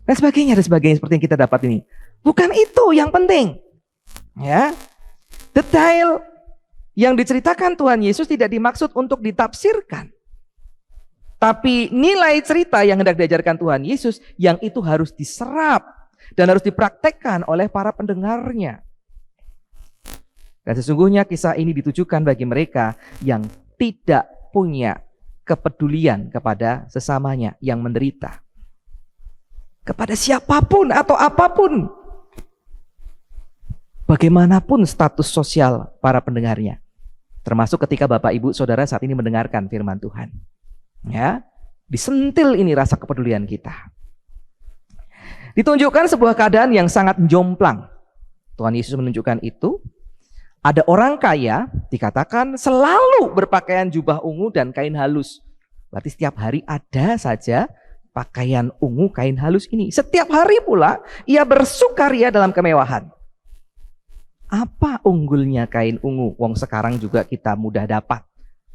[SPEAKER 2] Dan sebagainya seperti yang kita dapat ini. Bukan itu yang penting. Ya. Detail yang diceritakan Tuhan Yesus tidak dimaksud untuk ditafsirkan. Tapi nilai cerita yang hendak diajarkan Tuhan Yesus yang itu harus diserap dan harus dipraktekkan oleh para pendengarnya. Dan sesungguhnya kisah ini ditujukan bagi mereka yang tidak punya kepedulian kepada sesamanya yang menderita. Kepada siapapun atau apapun. Bagaimanapun status sosial para pendengarnya. Termasuk ketika Bapak Ibu Saudara saat ini mendengarkan firman Tuhan. Ya, disentil ini rasa kepedulian kita. Ditunjukkan sebuah keadaan yang sangat jomplang. Tuhan Yesus menunjukkan itu. Ada orang kaya dikatakan selalu berpakaian jubah ungu dan kain halus. Berarti setiap hari ada saja pakaian ungu kain halus ini. Setiap hari pula ia bersukaria dalam kemewahan. Apa unggulnya kain ungu? Wong sekarang juga kita mudah dapat.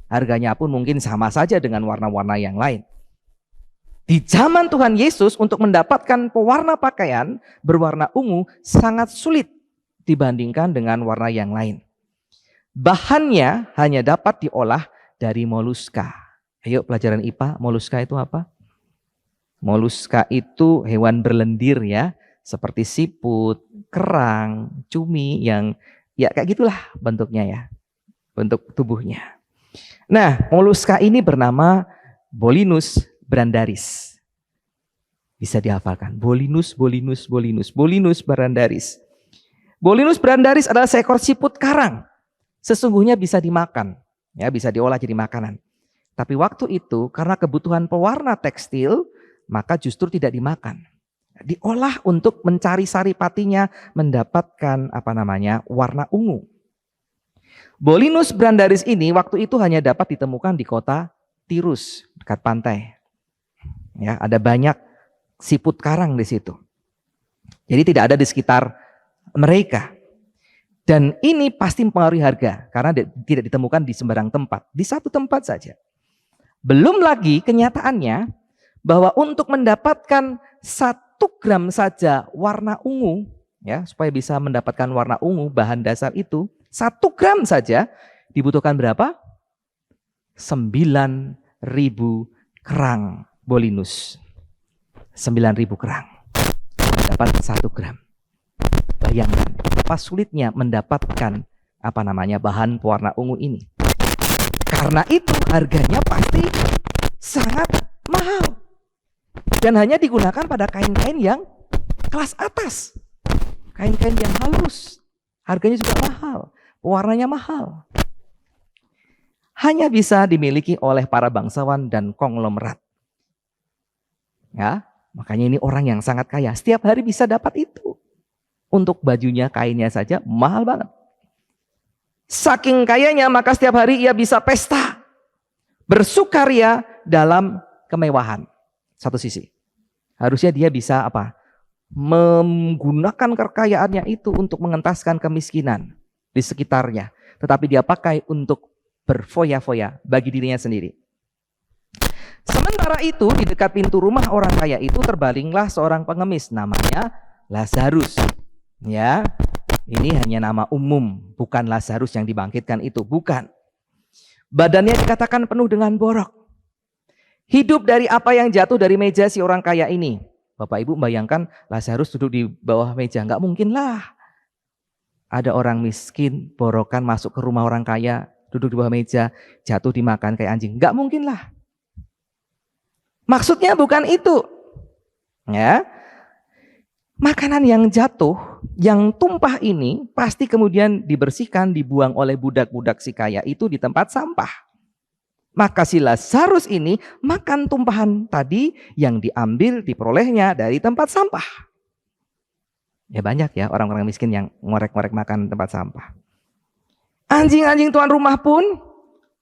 [SPEAKER 2] Harganya pun mungkin sama saja dengan warna-warna yang lain. Di zaman Tuhan Yesus untuk mendapatkan pewarna pakaian berwarna ungu sangat sulit dibandingkan dengan warna yang lain. Bahannya hanya dapat diolah dari moluska. Ayo pelajaran IPA, moluska itu apa? Moluska itu hewan berlendir ya, seperti siput, kerang, cumi yang ya kayak gitulah bentuknya ya. Bentuk tubuhnya. Nah, moluska ini bernama Bolinus brandaris. Bisa dihafalkan. Bolinus brandaris. Bolinus brandaris adalah seekor siput karang. Sesungguhnya bisa dimakan, ya, bisa diolah jadi makanan. Tapi waktu itu karena kebutuhan pewarna tekstil, maka justru tidak dimakan. Diolah untuk mencari saripatinya mendapatkan warna ungu. Bolinus brandaris ini waktu itu hanya dapat ditemukan di kota Tirus, dekat pantai. Ya, ada banyak siput karang di situ. Jadi tidak ada di sekitar mereka. Dan ini pasti mempengaruhi harga karena tidak ditemukan di sembarang tempat, di satu tempat saja. Belum lagi kenyataannya bahwa untuk mendapatkan 1 gram saja warna ungu, ya, supaya bisa mendapatkan warna ungu bahan dasar itu 1 gram saja dibutuhkan berapa? 9.000 kerang bolinus. 9.000 kerang. Dapat 1 gram. Bayangkan apa sulitnya mendapatkan bahan pewarna ungu ini. Karena itu harganya pasti sangat mahal. Dan hanya digunakan pada kain-kain yang kelas atas. Kain-kain yang halus. Harganya juga mahal. Pewarnanya mahal. Hanya bisa dimiliki oleh para bangsawan dan konglomerat. Ya, makanya ini orang yang sangat kaya. Setiap hari bisa dapat itu. Untuk bajunya, kainnya saja mahal banget. Saking kayanya maka setiap hari ia bisa pesta. Bersukaria dalam kemewahan. Satu sisi. Harusnya dia bisa menggunakan kekayaannya itu untuk mengentaskan kemiskinan di sekitarnya. Tetapi dia pakai untuk berfoya-foya bagi dirinya sendiri. Sementara itu di dekat pintu rumah orang kaya itu terbalinglah seorang pengemis namanya Lazarus. Ya, ini hanya nama umum, bukan Lazarus yang dibangkitkan itu, bukan. Badannya dikatakan penuh dengan borok. Hidup dari apa yang jatuh dari meja si orang kaya ini. Bapak Ibu bayangkan Lazarus duduk di bawah meja, nggak mungkin lah. Ada orang miskin, borokan masuk ke rumah orang kaya, duduk di bawah meja, jatuh dimakan kayak anjing. Nggak mungkin lah. Maksudnya bukan itu. Ya. Makanan yang jatuh, yang tumpah ini pasti kemudian dibersihkan, dibuang oleh budak-budak si kaya itu di tempat sampah. Maka si Lazarus ini makan tumpahan tadi yang diambil, diperolehnya dari tempat sampah. Ya banyak ya orang-orang miskin yang ngorek-ngorek makan tempat sampah. Anjing-anjing tuan rumah pun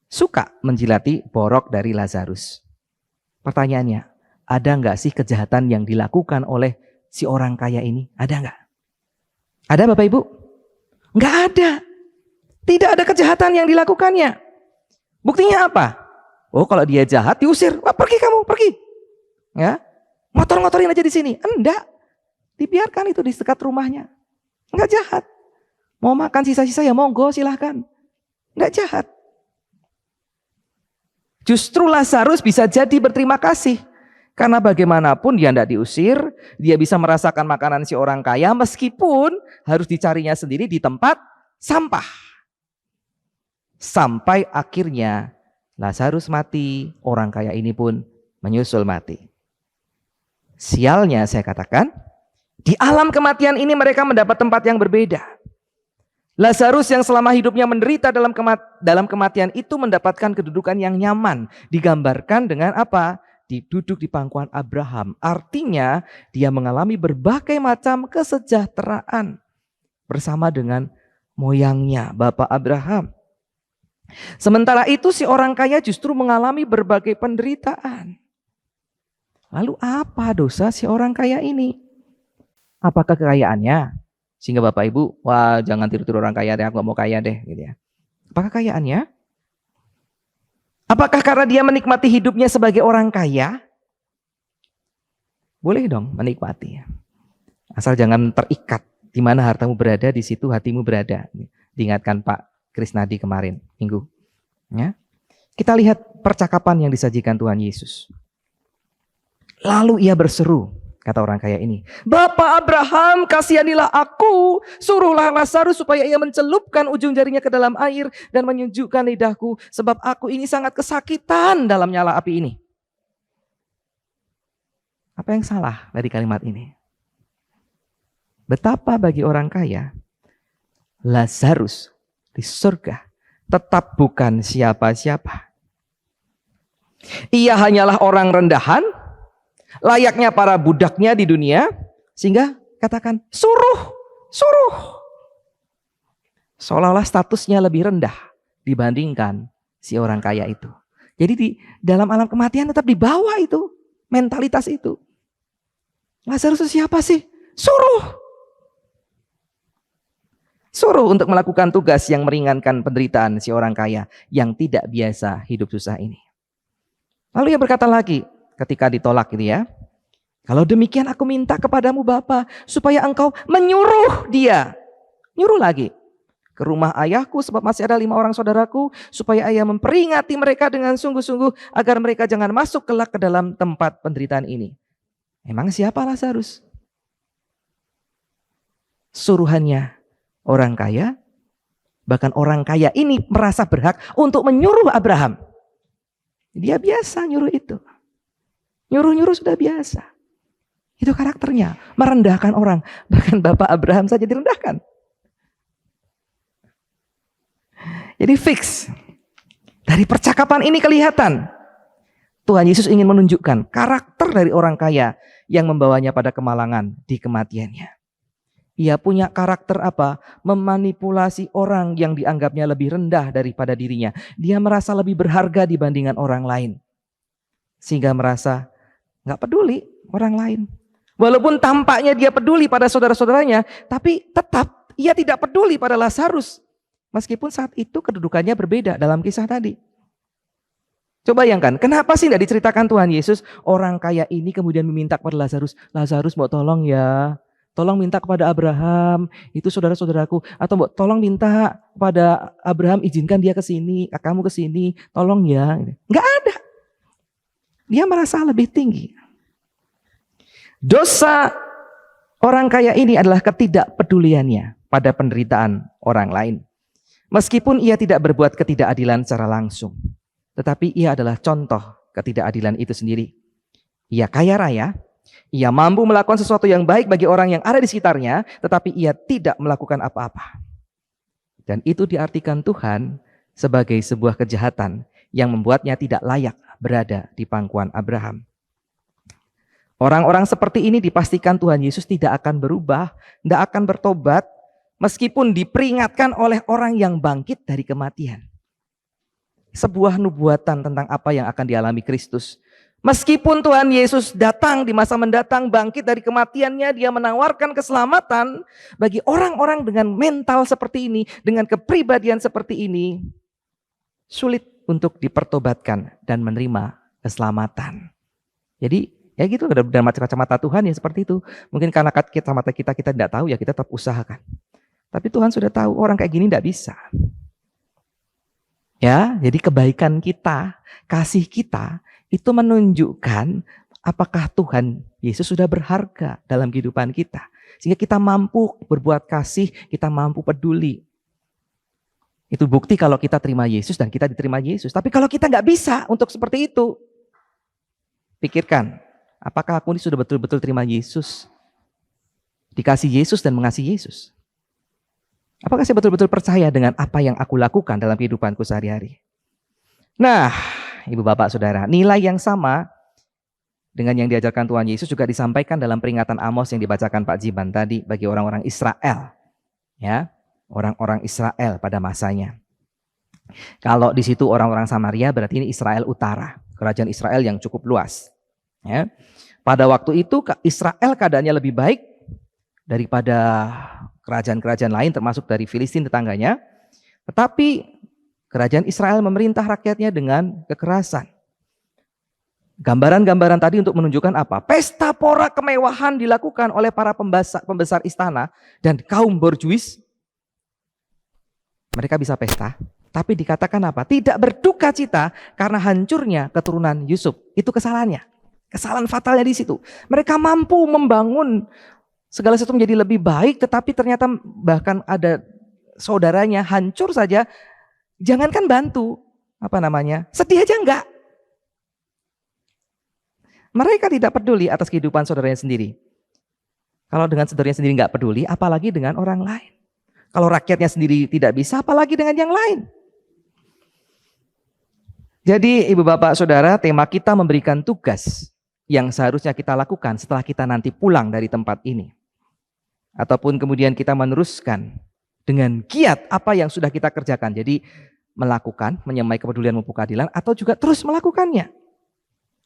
[SPEAKER 2] suka menjilati borok dari Lazarus. Pertanyaannya, ada nggak sih kejahatan yang dilakukan oleh si orang kaya ini? Ada nggak? Ada Bapak Ibu? Nggak ada. Tidak ada kejahatan yang dilakukannya. Buktinya apa? Oh, kalau dia jahat diusir. Wah, pergi kamu, pergi. Ya, ngotor-ngotorin aja di sini. Enggak. Dibiarkan itu di dekat rumahnya. Enggak jahat. Mau makan sisa-sisa ya monggo silahkan. Enggak jahat. Justru Lazarus bisa jadi berterima kasih. Karena bagaimanapun dia tidak diusir, dia bisa merasakan makanan si orang kaya meskipun harus dicarinya sendiri di tempat sampah. Sampai akhirnya Lazarus mati, orang kaya ini pun menyusul mati. Sialnya saya katakan, di alam kematian ini mereka mendapat tempat yang berbeda. Lazarus yang selama hidupnya menderita dalam kematian itu mendapatkan kedudukan yang nyaman. Digambarkan dengan apa? Duduk di pangkuan Abraham. Artinya dia mengalami berbagai macam kesejahteraan bersama dengan moyangnya, Bapak Abraham. Sementara itu si orang kaya justru mengalami berbagai penderitaan. Lalu apa dosa si orang kaya ini? Apakah kekayaannya? Sehingga Bapak Ibu, wah jangan tiru-tiru orang kaya deh, aku gak mau kaya deh. Gitu ya. Apakah kekayaannya? Apakah karena dia menikmati hidupnya sebagai orang kaya? Boleh dong menikmati. Asal jangan terikat. Di mana hartamu berada, di situ hatimu berada. Diingatkan Pak Krisnadi kemarin, minggu. Ya. Kita lihat percakapan yang disajikan Tuhan Yesus. Lalu ia berseru, kata orang kaya ini, Bapak Abraham, kasihanilah aku, suruhlah Lazarus supaya ia mencelupkan ujung jarinya ke dalam air dan menyejukkan lidahku, sebab aku ini sangat kesakitan dalam nyala api ini. Apa yang salah dari kalimat ini? Betapa bagi orang kaya, Lazarus di surga tetap bukan siapa-siapa. Ia hanyalah orang rendahan, layaknya para budaknya di dunia, sehingga katakan suruh. Seolah-olah statusnya lebih rendah dibandingkan si orang kaya itu. Jadi di dalam alam kematian tetap di bawah itu, mentalitas itu. Lazarus itu siapa sih? Suruh untuk melakukan tugas yang meringankan penderitaan si orang kaya yang tidak biasa hidup susah ini. Lalu ia berkata lagi, ketika ditolak gitu ya. Kalau demikian aku minta kepadamu Bapa, supaya engkau menyuruh dia. Nyuruh lagi ke rumah ayahku, sebab masih ada 5 orang saudaraku, supaya ayah memperingati mereka dengan sungguh-sungguh, agar mereka jangan masuk kelak ke dalam tempat penderitaan ini. Emang siapa Lazarus? Suruhannya orang kaya, bahkan orang kaya ini merasa berhak untuk menyuruh Abraham. Dia biasa nyuruh itu. Nyuruh-nyuruh sudah biasa. Itu karakternya, merendahkan orang. Bahkan Bapak Abraham saja direndahkan. Jadi fix. Dari percakapan ini kelihatan Tuhan Yesus ingin menunjukkan karakter dari orang kaya yang membawanya pada kemalangan di kematiannya. Ia punya karakter apa? Memanipulasi orang yang dianggapnya lebih rendah daripada dirinya. Dia merasa lebih berharga dibandingkan orang lain. Sehingga merasa gak peduli orang lain. Walaupun tampaknya dia peduli pada saudara-saudaranya, tapi tetap ia tidak peduli pada Lazarus. Meskipun saat itu kedudukannya berbeda dalam kisah tadi. Coba bayangkan, kenapa sih tidak diceritakan Tuhan Yesus, orang kaya ini kemudian meminta kepada Lazarus, Lazarus mau tolong ya, tolong minta kepada Abraham, itu saudara-saudaraku, atau mau tolong minta kepada Abraham, izinkan dia ke sini, kamu ke sini, tolong ya. Enggak ada. Dia merasa lebih tinggi. Dosa orang kaya ini adalah ketidakpeduliannya pada penderitaan orang lain. Meskipun ia tidak berbuat ketidakadilan secara langsung. Tetapi ia adalah contoh ketidakadilan itu sendiri. Ia kaya raya, ia mampu melakukan sesuatu yang baik bagi orang yang ada di sekitarnya, tetapi ia tidak melakukan apa-apa. Dan itu diartikan Tuhan sebagai sebuah kejahatan yang membuatnya tidak layak berada di pangkuan Abraham. Orang-orang seperti ini dipastikan Tuhan Yesus tidak akan berubah, tidak akan bertobat, meskipun diperingatkan oleh orang yang bangkit dari kematian. Sebuah nubuatan tentang apa yang akan dialami Kristus. Meskipun Tuhan Yesus datang di masa mendatang, bangkit dari kematiannya, dia menawarkan keselamatan bagi orang-orang dengan mental seperti ini, dengan kepribadian seperti ini, sulit untuk dipertobatkan dan menerima keselamatan. Jadi ya gitu, dalam kacamata Tuhan ya seperti itu. Mungkin karena kacamata kita tidak tahu, ya kita tetap usahakan. Tapi Tuhan sudah tahu orang kayak gini tidak bisa. Ya, jadi kebaikan kita, kasih kita itu menunjukkan apakah Tuhan Yesus sudah berharga dalam kehidupan kita. Sehingga kita mampu berbuat kasih, kita mampu peduli. Itu bukti kalau kita terima Yesus dan kita diterima Yesus. Tapi kalau kita nggak bisa untuk seperti itu, pikirkan, apakah aku ini sudah betul-betul terima Yesus? Dikasih Yesus dan mengasihi Yesus. Apakah saya betul-betul percaya dengan apa yang aku lakukan dalam kehidupanku sehari-hari? Nah, Ibu Bapak Saudara, nilai yang sama dengan yang diajarkan Tuhan Yesus juga disampaikan dalam peringatan Amos yang dibacakan Pak Jiban tadi bagi orang-orang Israel. Ya, orang-orang Israel pada masanya. Kalau di situ orang-orang Samaria berarti ini Israel Utara, kerajaan Israel yang cukup luas. Ya. Pada waktu itu Israel keadaannya lebih baik daripada kerajaan-kerajaan lain termasuk dari Filistin tetangganya. Tetapi kerajaan Israel memerintah rakyatnya dengan kekerasan. Gambaran-gambaran tadi untuk menunjukkan apa? Pesta pora kemewahan dilakukan oleh para pembesar istana dan kaum borjuis. Mereka bisa pesta, tapi dikatakan apa? Tidak berduka cita karena hancurnya keturunan Yusuf. Itu kesalahannya. Kesalahan fatalnya di situ. Mereka mampu membangun segala sesuatu menjadi lebih baik, tetapi ternyata bahkan ada saudaranya hancur saja. Jangankan bantu, sedih aja enggak. Mereka tidak peduli atas kehidupan saudaranya sendiri. Kalau dengan saudaranya sendiri enggak peduli, apalagi dengan orang lain. Kalau rakyatnya sendiri tidak bisa, apalagi dengan yang lain. Jadi Ibu Bapak Saudara, tema kita memberikan tugas yang seharusnya kita lakukan setelah kita nanti pulang dari tempat ini. Ataupun kemudian kita meneruskan dengan giat apa yang sudah kita kerjakan. Jadi melakukan, menyemai kepedulian memupuk keadilan, atau juga terus melakukannya.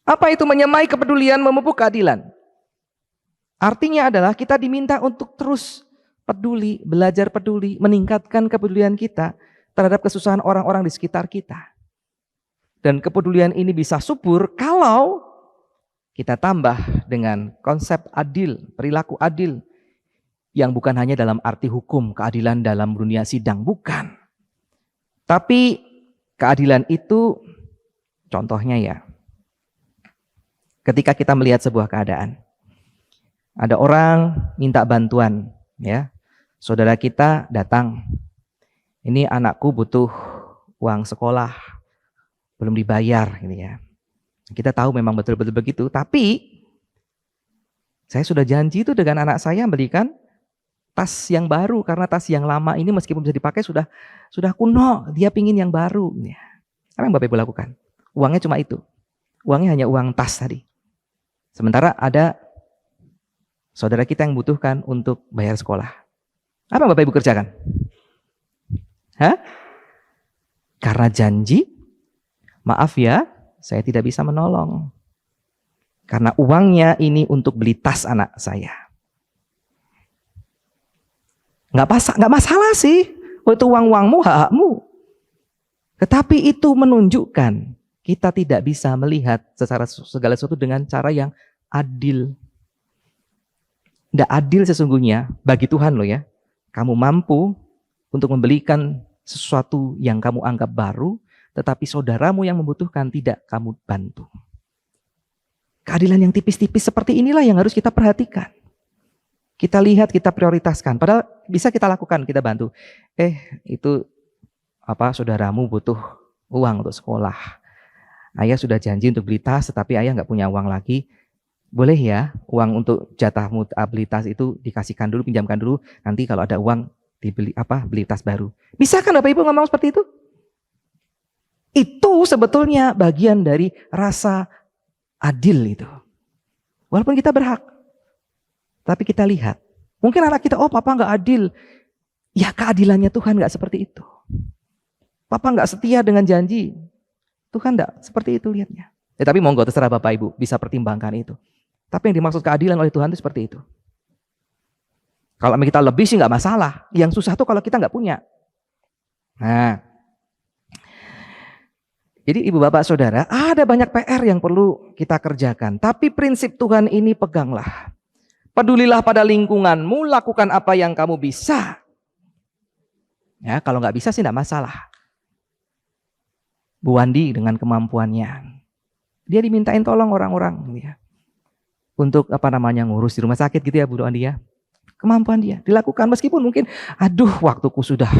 [SPEAKER 2] Apa itu menyemai kepedulian memupuk keadilan? Artinya adalah kita diminta untuk terus peduli, belajar peduli, meningkatkan kepedulian kita terhadap kesusahan orang-orang di sekitar kita. Dan kepedulian ini bisa subur kalau kita tambah dengan konsep adil, perilaku adil, yang bukan hanya dalam arti hukum, keadilan dalam dunia sidang, bukan. Tapi keadilan itu contohnya ya, ketika kita melihat sebuah keadaan, Ada orang minta bantuan, ya. Saudara kita datang. Ini anakku butuh uang sekolah, belum dibayar, gitu ya. Kita tahu memang betul-betul begitu, tapi saya sudah janji itu dengan anak saya belikan tas yang baru, karena tas yang lama ini meskipun bisa dipakai sudah kuno, dia pingin yang baru. Ya. Apa yang Bapak Ibu lakukan? Uangnya cuma itu. Uangnya hanya uang tas tadi. Sementara ada saudara kita yang butuhkan untuk bayar sekolah. Apa yang Bapak Ibu kerjakan? Hah? Karena janji, maaf ya, saya tidak bisa menolong. Karena uangnya ini untuk beli tas anak saya. Nggak masalah sih. Itu uang-uangmu, hak-hakmu. Tetapi itu menunjukkan kita tidak bisa melihat segala sesuatu dengan cara yang adil. Tidak adil sesungguhnya bagi Tuhan loh ya. Kamu mampu untuk membelikan sesuatu yang kamu anggap baru, tetapi saudaramu yang membutuhkan tidak kamu bantu. Keadilan yang tipis-tipis seperti inilah yang harus kita perhatikan. Kita lihat, kita prioritaskan. Padahal bisa kita lakukan, kita bantu. Itu saudaramu butuh uang untuk sekolah. Ayah sudah janji untuk beli tas, tetapi ayah nggak punya uang lagi. Boleh ya, uang untuk jatahmu beli tas itu dikasihkan dulu, pinjamkan dulu. Nanti kalau ada uang beli tas baru. Bisa kan Bapak Ibu ngomong seperti itu? Itu sebetulnya bagian dari rasa adil itu. Walaupun kita berhak. Tapi kita lihat, mungkin anak kita, papa nggak adil. Ya keadilannya Tuhan nggak seperti itu. Papa nggak setia dengan janji. Tuhan nggak seperti itu lihatnya. Tapi monggo terserah Bapak Ibu bisa pertimbangkan itu. Tapi yang dimaksud keadilan oleh Tuhan itu seperti itu. Kalau kita lebih sih nggak masalah. Yang susah tuh kalau kita nggak punya. Nah, jadi ibu bapak saudara, ada banyak PR yang perlu kita kerjakan. Tapi prinsip Tuhan ini peganglah. Pedulilah pada lingkunganmu, lakukan apa yang kamu bisa. Ya, kalau nggak bisa sih nggak masalah. Bu Wandi dengan kemampuannya, dia dimintain tolong orang-orang ya, untuk ngurus di rumah sakit gitu ya Bu Wandi ya. Kemampuan dia dilakukan meskipun mungkin waktuku sudah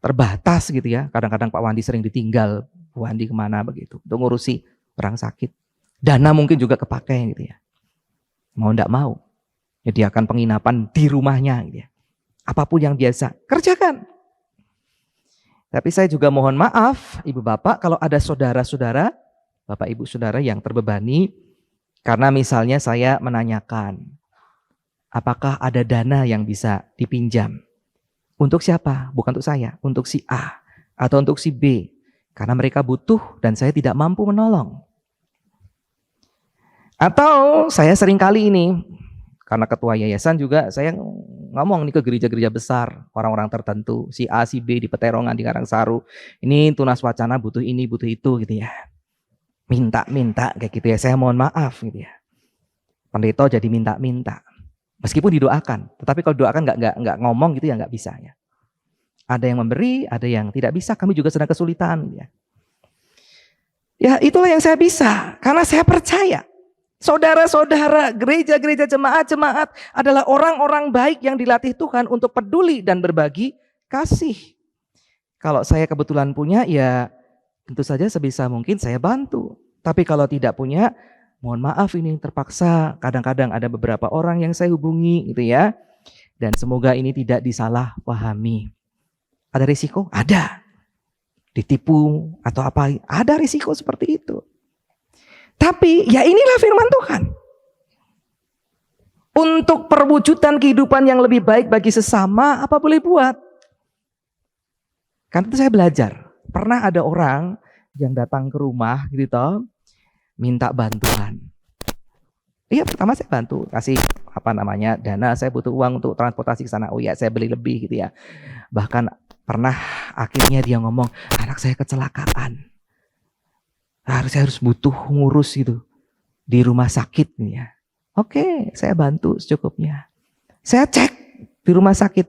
[SPEAKER 2] terbatas gitu ya. Kadang-kadang Pak Wandi sering ditinggal Bu Wandi kemana begitu untuk ngurusi orang sakit. Dana mungkin juga kepakai gitu ya. Mau enggak mau menyediakan penginapan di rumahnya gitu ya. Apapun yang biasa kerjakan. Tapi saya juga mohon maaf Ibu Bapak kalau ada saudara-saudara, Bapak Ibu Saudara yang terbebani karena misalnya saya menanyakan apakah ada dana yang bisa dipinjam? Untuk siapa? Bukan untuk saya, untuk si A atau untuk si B. Karena mereka butuh dan saya tidak mampu menolong. Atau saya seringkali ini, karena ketua yayasan juga saya ngomong nih ke gereja-gereja besar, orang-orang tertentu, si A, si B di Peterongan, di Karangsaru. Ini tunas wacana butuh ini, butuh itu gitu ya. Minta-minta kayak gitu ya, saya mohon maaf gitu ya. Pendeta jadi minta-minta. Meskipun didoakan, tetapi kalau doakan nggak ngomong gitu ya nggak bisa ya. Ada yang memberi, ada yang tidak bisa. Kami juga sedang kesulitan ya. Ya itulah yang saya bisa, karena saya percaya saudara-saudara, gereja-gereja, jemaat-jemaat adalah orang-orang baik yang dilatih Tuhan untuk peduli dan berbagi kasih. Kalau saya kebetulan punya, ya tentu saja sebisa mungkin saya bantu. Tapi kalau tidak punya, mohon maaf ini terpaksa kadang-kadang ada beberapa orang yang saya hubungi gitu ya. Dan semoga ini tidak disalahpahami. Ada risiko? Ada. Ditipu atau apa? Ada risiko seperti itu. Tapi ya inilah firman Tuhan. Untuk perwujudan kehidupan yang lebih baik bagi sesama, apa boleh buat? Karena itu saya belajar. Pernah ada orang yang datang ke rumah gitu toh, minta bantuan. Iya, pertama saya bantu, kasih dana, saya butuh uang untuk transportasi ke sana. Oh ya, saya beli lebih gitu ya. Bahkan pernah akhirnya dia ngomong, anak saya kecelakaan. Saya harus butuh ngurus gitu di rumah sakit nih ya. Oke, saya bantu secukupnya. Saya cek di rumah sakit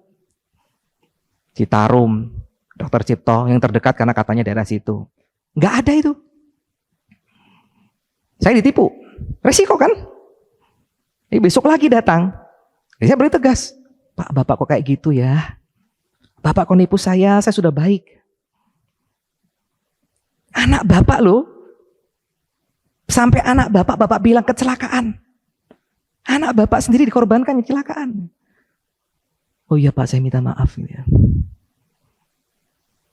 [SPEAKER 2] Citarum, Dr. Cipto yang terdekat karena katanya daerah situ. Nggak ada itu. Saya ditipu. Resiko kan? Besok lagi datang. Saya beri tegas, Pak, Bapak kok kayak gitu ya? Bapak kok nipu saya sudah baik. Anak Bapak loh, sampai anak Bapak bilang kecelakaan. Anak Bapak sendiri dikorbankan kecelakaan. Oh iya Pak, saya minta maaf. Gitu ya.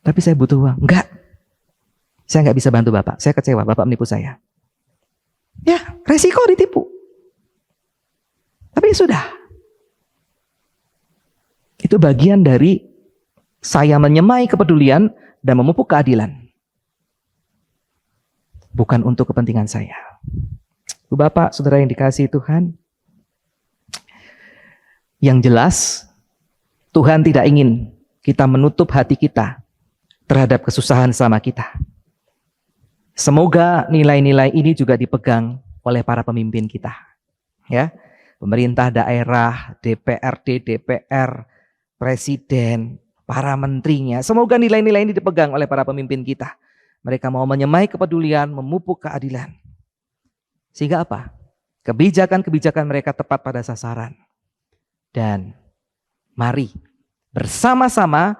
[SPEAKER 2] Tapi saya butuh uang. Enggak, saya nggak bisa bantu Bapak. Saya kecewa, Bapak menipu saya. Ya, resiko ditipu. Tapi sudah. Itu bagian dari saya menyemai kepedulian dan memupuk keadilan. Bukan untuk kepentingan saya. Bu Bapak, saudara yang dikasihi Tuhan, yang jelas Tuhan tidak ingin kita menutup hati kita terhadap kesusahan sama kita. Semoga nilai-nilai ini juga dipegang oleh para pemimpin kita. Ya, pemerintah daerah, DPRD, DPR, presiden, para menterinya. Semoga nilai-nilai ini dipegang oleh para pemimpin kita. Mereka mau menyemai kepedulian, memupuk keadilan. Sehingga apa? Kebijakan-kebijakan mereka tepat pada sasaran. Dan mari bersama-sama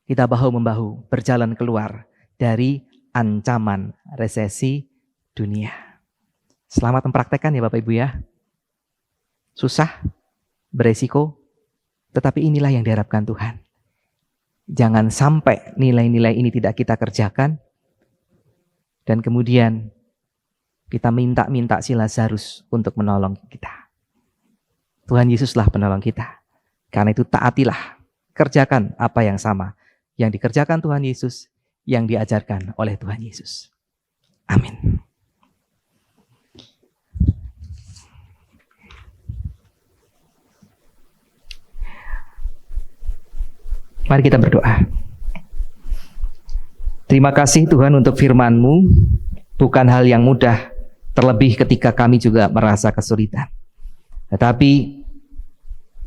[SPEAKER 2] kita bahu-membahu berjalan keluar dari ancaman resesi dunia. Selamat mempraktekkan ya Bapak Ibu ya. Susah, beresiko, tetapi inilah yang diharapkan Tuhan. Jangan sampai nilai-nilai ini tidak kita kerjakan dan kemudian kita minta si Lazarus untuk menolong kita. Tuhan Yesuslah penolong kita. Karena itu taatilah, kerjakan apa yang sama yang dikerjakan Tuhan Yesus, yang diajarkan oleh Tuhan Yesus. Amin. Mari kita berdoa. Terima kasih Tuhan untuk firman-Mu, bukan hal yang mudah, terlebih ketika kami juga merasa kesulitan. Tetapi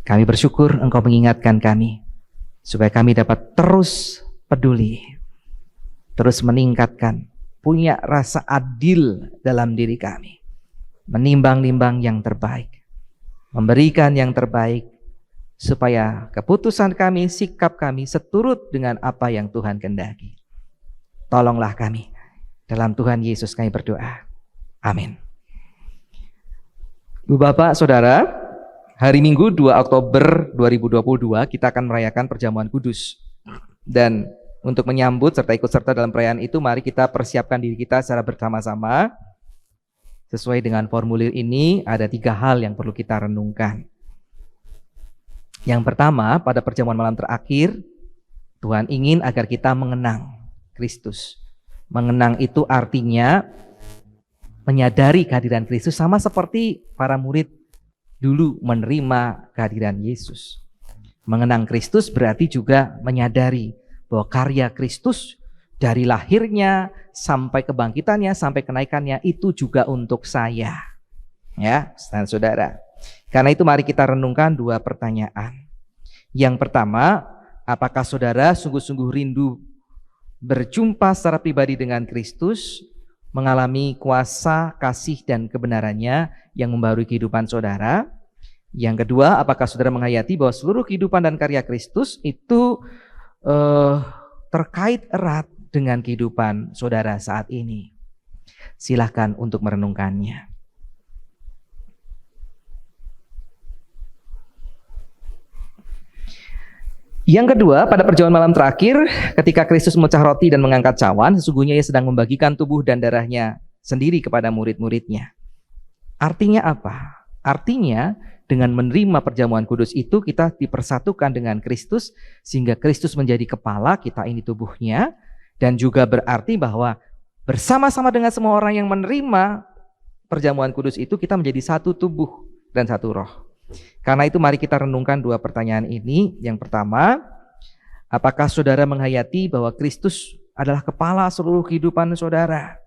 [SPEAKER 2] kami bersyukur Engkau mengingatkan kami, supaya kami dapat terus peduli, terus meningkatkan, punya rasa adil dalam diri kami, menimbang-nimbang yang terbaik, memberikan yang terbaik, supaya keputusan kami, sikap kami seturut dengan apa yang Tuhan kehendaki. Tolonglah kami. Dalam Tuhan Yesus kami berdoa. Amin. Bu Bapak, Saudara, hari Minggu 2 Oktober 2022 kita akan merayakan perjamuan kudus. Dan untuk menyambut serta ikut serta dalam perayaan itu, mari kita persiapkan diri kita secara bersama-sama. Sesuai dengan formulir ini, ada 3 hal yang perlu kita renungkan. Yang pertama, pada perjamuan malam terakhir, Tuhan ingin agar kita mengenang Kristus. Mengenang itu artinya menyadari kehadiran Kristus, sama seperti para murid dulu menerima kehadiran Yesus. Mengenang Kristus berarti juga menyadari bahwa karya Kristus dari lahirnya sampai kebangkitannya, sampai kenaikannya itu juga untuk saya. Ya, saudara. Karena itu mari kita renungkan 2 pertanyaan. Yang pertama, apakah saudara sungguh-sungguh rindu berjumpa secara pribadi dengan Kristus, mengalami kuasa, kasih, dan kebenarannya yang membaharui kehidupan saudara? Yang kedua, apakah saudara menghayati bahwa seluruh kehidupan dan karya Kristus itu terkait erat dengan kehidupan saudara saat ini? Silahkan untuk merenungkannya. Yang kedua, pada perjamuan malam terakhir, ketika Kristus memecah roti dan mengangkat cawan, sesungguhnya Ia sedang membagikan tubuh dan darahnya sendiri kepada murid-muridnya. Artinya apa? Artinya dengan menerima perjamuan kudus itu kita dipersatukan dengan Kristus, sehingga Kristus menjadi kepala, kita ini tubuhnya, dan juga berarti bahwa bersama-sama dengan semua orang yang menerima perjamuan kudus itu, kita menjadi satu tubuh dan satu roh. Karena itu mari kita renungkan 2 pertanyaan ini. Yang pertama, apakah saudara menghayati bahwa Kristus adalah kepala seluruh kehidupan saudara,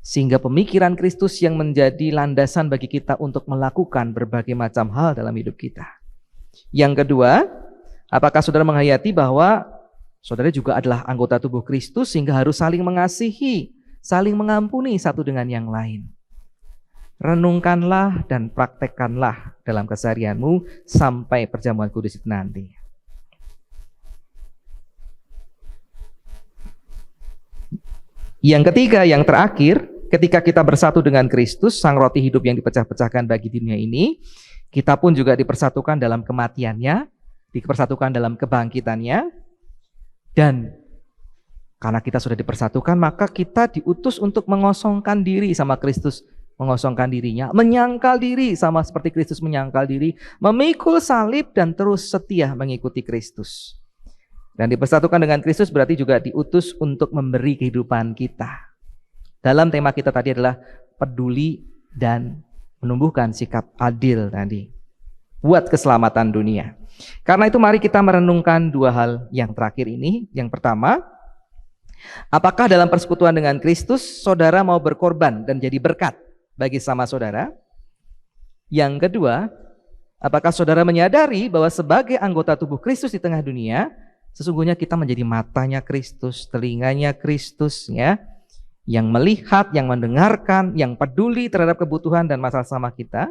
[SPEAKER 2] sehingga pemikiran Kristus yang menjadi landasan bagi kita untuk melakukan berbagai macam hal dalam hidup kita. Yang kedua, apakah saudara menghayati bahwa saudara juga adalah anggota tubuh Kristus, sehingga harus saling mengasihi, saling mengampuni satu dengan yang lain. Renungkanlah dan praktekkanlah dalam keseharianmu sampai perjamuan kudus itu nanti. Yang ketiga, yang terakhir, ketika kita bersatu dengan Kristus, sang roti hidup yang dipecah-pecahkan bagi dunia ini, kita pun juga dipersatukan dalam kematiannya, dipersatukan dalam kebangkitannya, dan karena kita sudah dipersatukan, maka kita diutus untuk mengosongkan diri sama Kristus, mengosongkan dirinya, menyangkal diri sama seperti Kristus menyangkal diri, memikul salib dan terus setia mengikuti Kristus. Dan dipersatukan dengan Kristus berarti juga diutus untuk memberi kehidupan kita. Dalam tema kita tadi adalah peduli dan menumbuhkan sikap adil tadi buat keselamatan dunia. Karena itu mari kita merenungkan dua hal yang terakhir ini. Yang pertama, apakah dalam persekutuan dengan Kristus saudara mau berkorban dan jadi berkat bagi sama saudara? Yang kedua, apakah saudara menyadari bahwa sebagai anggota tubuh Kristus di tengah dunia, sesungguhnya kita menjadi matanya Kristus, telinganya Kristus, ya, yang melihat, yang mendengarkan, yang peduli terhadap kebutuhan dan masalah sama kita.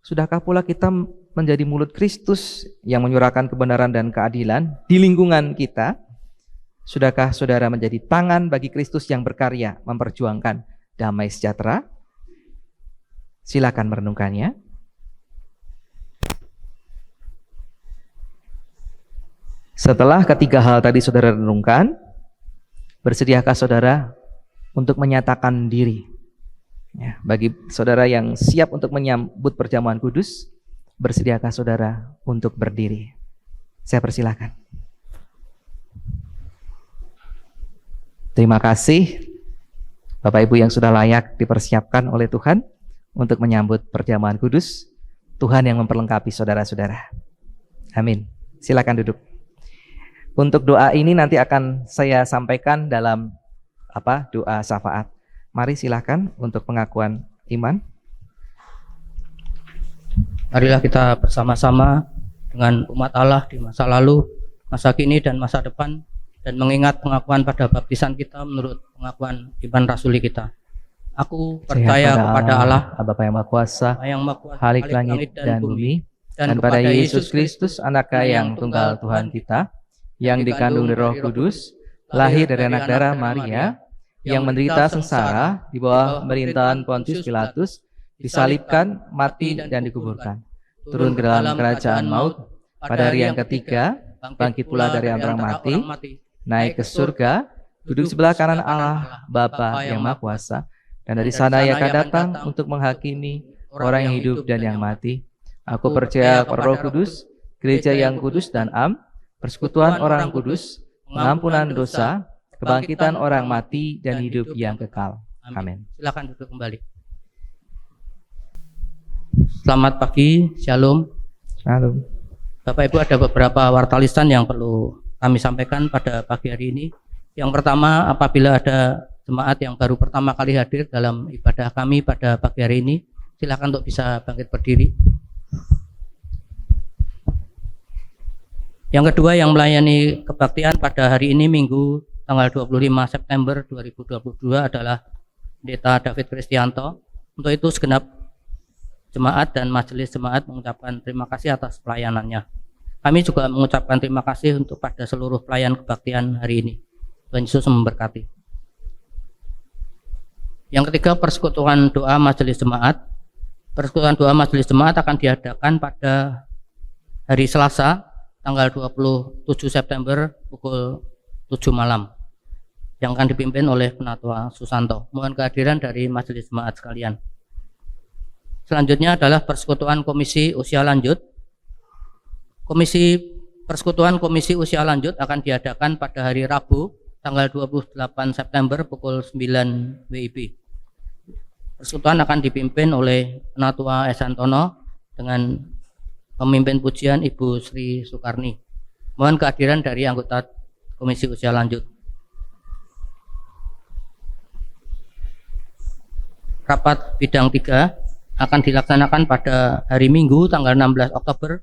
[SPEAKER 2] Sudahkah pula kita menjadi mulut Kristus yang menyuarakan kebenaran dan keadilan di lingkungan kita? Sudahkah saudara menjadi tangan bagi Kristus yang berkarya memperjuangkan damai sejahtera? Silakan merenungkannya. Setelah ketiga hal tadi saudara renungkan, bersediakah saudara untuk menyatakan diri? Ya, bagi saudara yang siap untuk menyambut perjamuan kudus, bersediakah saudara untuk berdiri? Saya persilakan. Terima kasih Bapak Ibu yang sudah layak dipersiapkan oleh Tuhan untuk menyambut perjamuan kudus. Tuhan yang memperlengkapi saudara-saudara. Amin. Silakan duduk. Untuk doa ini nanti akan saya sampaikan dalam doa syafaat. Mari silakan untuk pengakuan iman.
[SPEAKER 4] Marilah kita bersama-sama dengan umat Allah di masa lalu, masa kini dan masa depan, dan mengingat pengakuan pada baptisan kita menurut pengakuan iman rasuli kita. Aku percaya kepada Allah,
[SPEAKER 2] Bapa yang Maha Kuasa,
[SPEAKER 4] yang Maha Kuasa,
[SPEAKER 2] Khalik langit dan bumi, dan pada Yesus Kristus, Anaknya yang tunggal Tuhan kita, yang dikandung dari Roh Kudus, lahir dari anak darah Maria, yang menderita sengsara di bawah pemerintahan Pontius Pilatus, disalibkan, mati dan dikuburkan, turun ke dalam kerajaan maut, pada hari yang ketiga bangkit pula dari antara mati, naik ke surga, duduk sebelah kanan Allah Bapa yang Maha Kuasa, dan dari sana Ia akan datang untuk menghakimi orang yang hidup dan yang mati. Aku percaya kepada Roh Kudus, gereja yang kudus dan am, persekutuan orang kudus, pengampunan dosa, kebangkitan orang mati dan hidup yang kekal. Amin.
[SPEAKER 4] Silakan duduk kembali. Selamat pagi, Shalom.
[SPEAKER 2] Shalom.
[SPEAKER 4] Bapak Ibu, ada beberapa wartalisan yang perlu kami sampaikan pada pagi hari ini. Yang pertama, apabila ada jemaat yang baru pertama kali hadir dalam ibadah kami pada pagi hari ini, silakan untuk bisa bangkit berdiri. Yang kedua, yang melayani kebaktian pada hari ini Minggu tanggal 25 September 2022 adalah Pendeta David Kristianto. Untuk itu segenap jemaat dan majelis jemaat mengucapkan terima kasih atas pelayanannya. Kami juga mengucapkan terima kasih untuk pada seluruh pelayan kebaktian hari ini. Tuhan Yesus memberkati. Yang ketiga, persekutuan doa majelis jemaat. Persekutuan doa majelis jemaat akan diadakan pada hari Selasa tanggal 27 September pukul 7 malam yang akan dipimpin oleh Penatua Susanto. Mohon kehadiran dari majelis jemaat sekalian. Selanjutnya adalah persekutuan komisi usia lanjut. Persekutuan komisi usia lanjut akan diadakan pada hari Rabu tanggal 28 September pukul 9 WIB. Persekutuan akan dipimpin oleh Penatua Esantono dengan pemimpin pujian Ibu Sri Sukarni. Mohon kehadiran dari anggota komisi usia lanjut. Rapat bidang 3 akan dilaksanakan pada hari Minggu tanggal 16 Oktober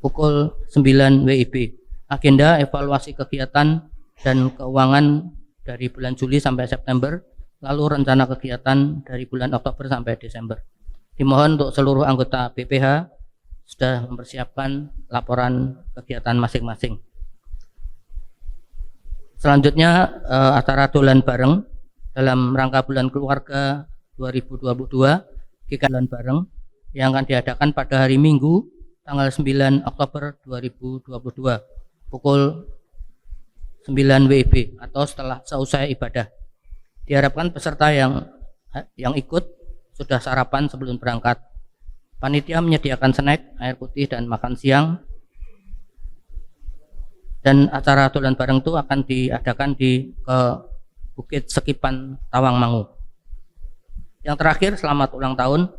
[SPEAKER 4] pukul 9 WIB. Agenda evaluasi kegiatan dan keuangan dari bulan Juli sampai September lalu rencana kegiatan dari bulan Oktober sampai Desember. Dimohon untuk seluruh anggota BPH sudah mempersiapkan laporan kegiatan masing-masing. Selanjutnya acara dolan bareng dalam rangka bulan keluarga 2022, dolan bareng yang akan diadakan pada hari Minggu tanggal 9 Oktober 2022 pukul 9 WIB atau seusai ibadah. Diharapkan peserta yang ikut sudah sarapan sebelum berangkat. Panitia menyediakan snack, air putih, dan makan siang. Dan acara dolan bareng itu akan diadakan di Bukit Sekipan, Tawangmangu. Yang terakhir, selamat ulang tahun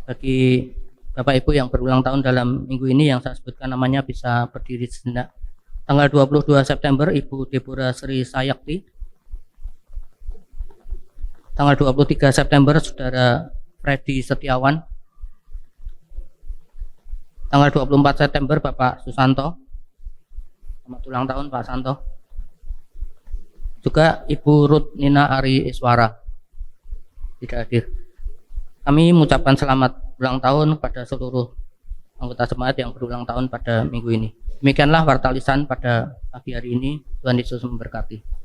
[SPEAKER 4] bagi Bapak Ibu yang berulang tahun dalam minggu ini, yang saya sebutkan namanya bisa berdiri sejenak. Tanggal 22 September, Ibu Deborah Sri Sayakti. Tanggal 23 September, Saudara Freddy Setiawan. Tanggal 24 September, Bapak Susanto. Selamat ulang tahun Pak Santo. Juga Ibu Ruth Nina Ari Iswara tidak hadir. Kami mengucapkan selamat ulang tahun pada seluruh anggota jemaat yang berulang tahun pada minggu ini. Demikianlah warta lisan pada pagi hari ini. Tuhan Yesus memberkati.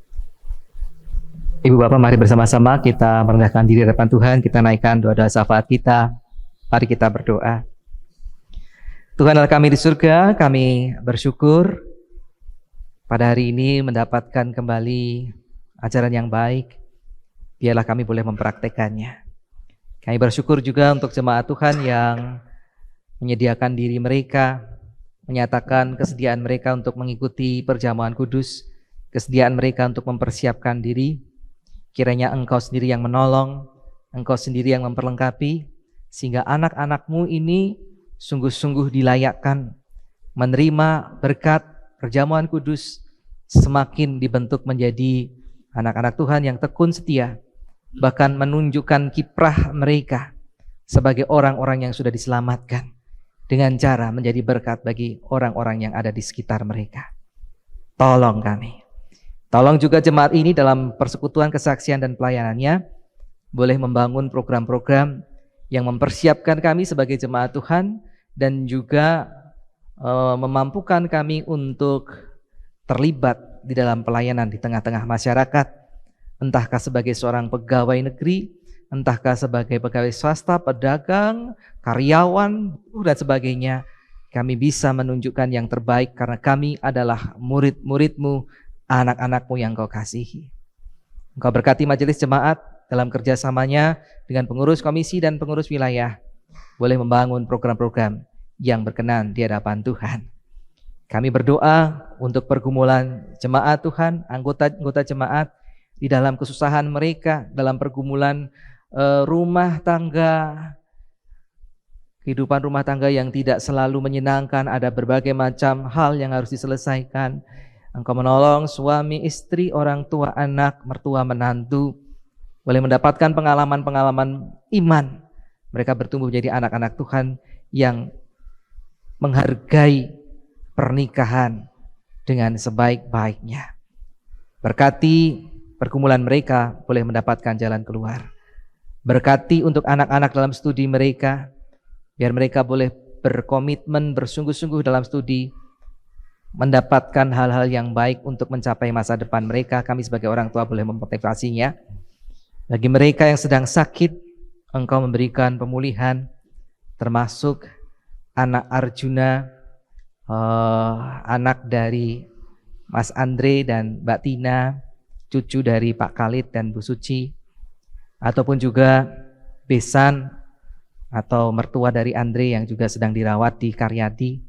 [SPEAKER 2] Ibu Bapak, mari bersama-sama kita merendahkan diri hadapan Tuhan, kita naikkan doa-doa syafaat kita. Mari kita berdoa. Tuhan Allah kami di surga, kami bersyukur pada hari ini mendapatkan kembali ajaran yang baik. Biarlah kami boleh mempraktekannya. Kami bersyukur juga untuk jemaat Tuhan yang menyediakan diri mereka, menyatakan kesediaan mereka untuk mengikuti perjamuan kudus, kesediaan mereka untuk mempersiapkan diri. Kiranya Engkau sendiri yang menolong, Engkau sendiri yang memperlengkapi, sehingga anak-anak-Mu ini sungguh-sungguh dilayakkan menerima berkat perjamuan kudus, semakin dibentuk menjadi anak-anak Tuhan yang tekun setia, bahkan menunjukkan kiprah mereka sebagai orang-orang yang sudah diselamatkan dengan cara menjadi berkat bagi orang-orang yang ada di sekitar mereka. Tolong kami. Tolong juga jemaat ini dalam persekutuan kesaksian dan pelayanannya boleh membangun program-program yang mempersiapkan kami sebagai jemaat Tuhan dan juga memampukan kami untuk terlibat di dalam pelayanan di tengah-tengah masyarakat, entahkah sebagai seorang pegawai negeri, entahkah sebagai pegawai swasta, pedagang, karyawan, dan sebagainya. Kami bisa menunjukkan yang terbaik karena kami adalah murid-murid-Mu, anak-anak-Mu yang Kau kasihi. Engkau berkati majelis jemaat dalam kerjasamanya dengan pengurus komisi dan pengurus wilayah, boleh membangun program-program yang berkenan di hadapan Tuhan. Kami berdoa untuk pergumulan jemaat Tuhan, anggota jemaat di dalam kesusahan mereka, dalam pergumulan rumah tangga, kehidupan rumah tangga yang tidak selalu menyenangkan, ada berbagai macam hal yang harus diselesaikan. Engkau menolong suami, istri, orang tua, anak, mertua, menantu boleh mendapatkan pengalaman-pengalaman iman. Mereka bertumbuh menjadi anak-anak Tuhan yang menghargai pernikahan dengan sebaik-baiknya. Berkati pergumulan mereka boleh mendapatkan jalan keluar. Berkati untuk anak-anak dalam studi mereka, biar mereka boleh berkomitmen, bersungguh-sungguh dalam studi, mendapatkan hal-hal yang baik untuk mencapai masa depan mereka. Kami sebagai orang tua boleh memotivasinya. Bagi mereka yang sedang sakit, Engkau memberikan pemulihan, termasuk anak Arjuna, anak dari Mas Andre dan Mbak Tina, cucu dari Pak Khalid dan Bu Suci, ataupun juga besan atau mertua dari Andre yang juga sedang dirawat di Karyadi.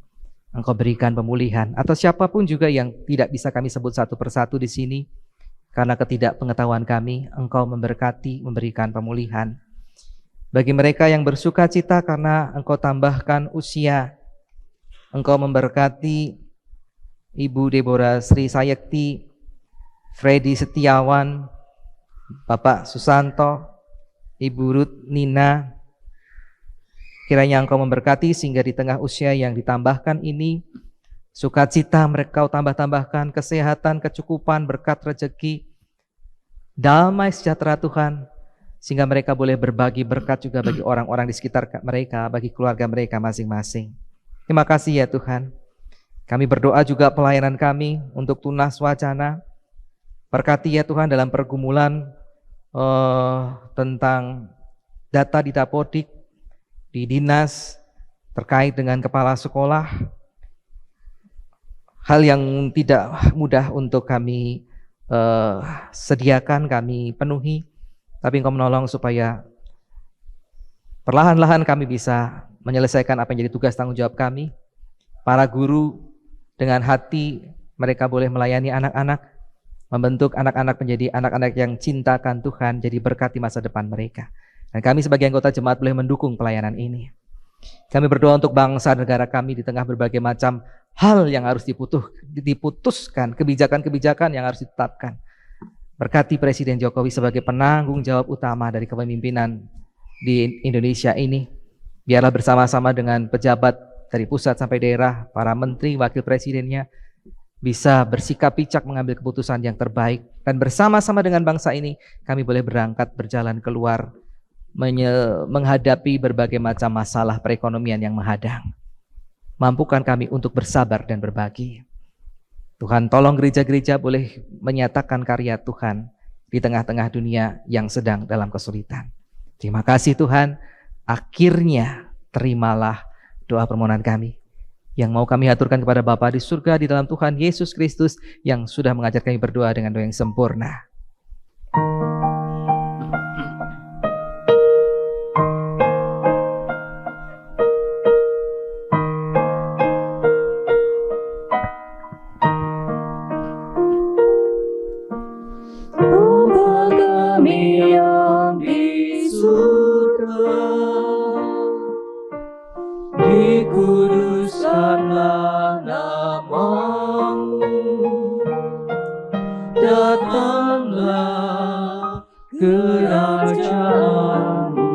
[SPEAKER 2] Engkau berikan pemulihan, atau siapapun juga yang tidak bisa kami sebut satu persatu di sini karena ketidakpengetahuan kami. Engkau memberkati, memberikan pemulihan. Bagi mereka yang bersuka cita karena Engkau tambahkan usia, Engkau memberkati Ibu Deborah Sri Sayakti, Freddy Setiawan, Bapak Susanto, Ibu Ruth Nina. Kiranya Engkau memberkati sehingga di tengah usia yang ditambahkan ini, sukacita mereka Kau tambah-tambahkan, kesehatan, kecukupan, berkat rezeki, damai sejahtera Tuhan, sehingga mereka boleh berbagi berkat juga bagi orang-orang di sekitar mereka, bagi keluarga mereka masing-masing. Terima kasih ya Tuhan. Kami berdoa juga pelayanan kami untuk Tunas Wacana. Berkati ya Tuhan dalam pergumulan tentang data di Dapodik, di dinas, terkait dengan kepala sekolah. Hal yang tidak mudah untuk kami sediakan, kami penuhi, tapi Engkau menolong supaya perlahan-lahan kami bisa menyelesaikan apa yang jadi tugas tanggung jawab kami. Para guru dengan hati mereka boleh melayani anak-anak, membentuk anak-anak menjadi anak-anak yang cintakan Tuhan, jadi berkat di masa depan mereka. Dan kami sebagai anggota jemaat boleh mendukung pelayanan ini. Kami berdoa untuk bangsa negara kami di tengah berbagai macam hal yang harus diputuskan, kebijakan-kebijakan yang harus ditetapkan. Berkati Presiden Jokowi sebagai penanggung jawab utama dari kepemimpinan di Indonesia ini. Biarlah bersama-sama dengan pejabat dari pusat sampai daerah, para menteri, wakil presidennya, bisa bersikap bijak mengambil keputusan yang terbaik. Dan bersama-sama dengan bangsa ini, kami boleh berangkat berjalan keluar, menghadapi berbagai macam masalah perekonomian yang menghadang. Mampukan kami untuk bersabar dan berbagi. Tuhan tolong gereja-gereja boleh menyatakan karya Tuhan di tengah-tengah dunia yang sedang dalam kesulitan. Terima kasih Tuhan, akhirnya terimalah doa permohonan kami yang mau kami aturkan kepada Bapa di surga di dalam Tuhan Yesus Kristus yang sudah mengajar kami berdoa dengan doa yang sempurna.
[SPEAKER 5] Bapa kami yang di surga, dikuduskanlah nama-Mu, datanglah kerajaan-Mu,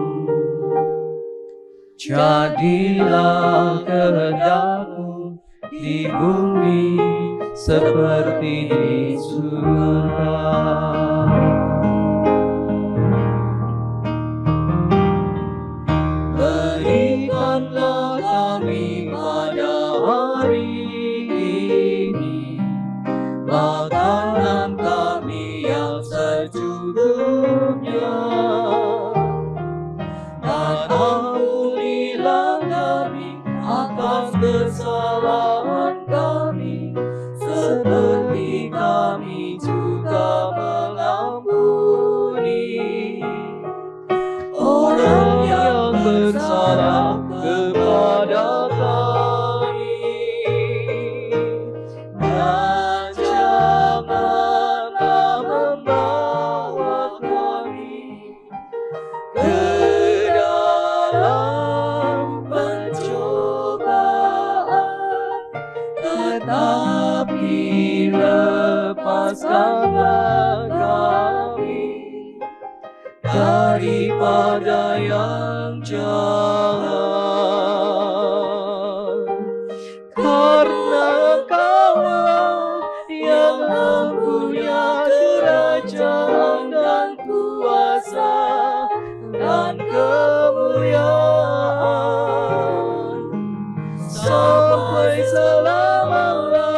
[SPEAKER 5] jadilah kehendak-Mu di bumi seperti di surga. Berikanlah kami pada hari ini makanan kami yang secukupnya, dan ampunilah kami atas kesalahan kami, seperti kami juga mengampuni orang yang bersalah kepada kami, dan janganlah membawa kami ke dalam pencobaan, tetapi lepaskanlah kami daripada yang jahat. Karena Kaulah yang mempunyai kerajaan dan kuasa dan kemuliaan sampai selama-lamanya.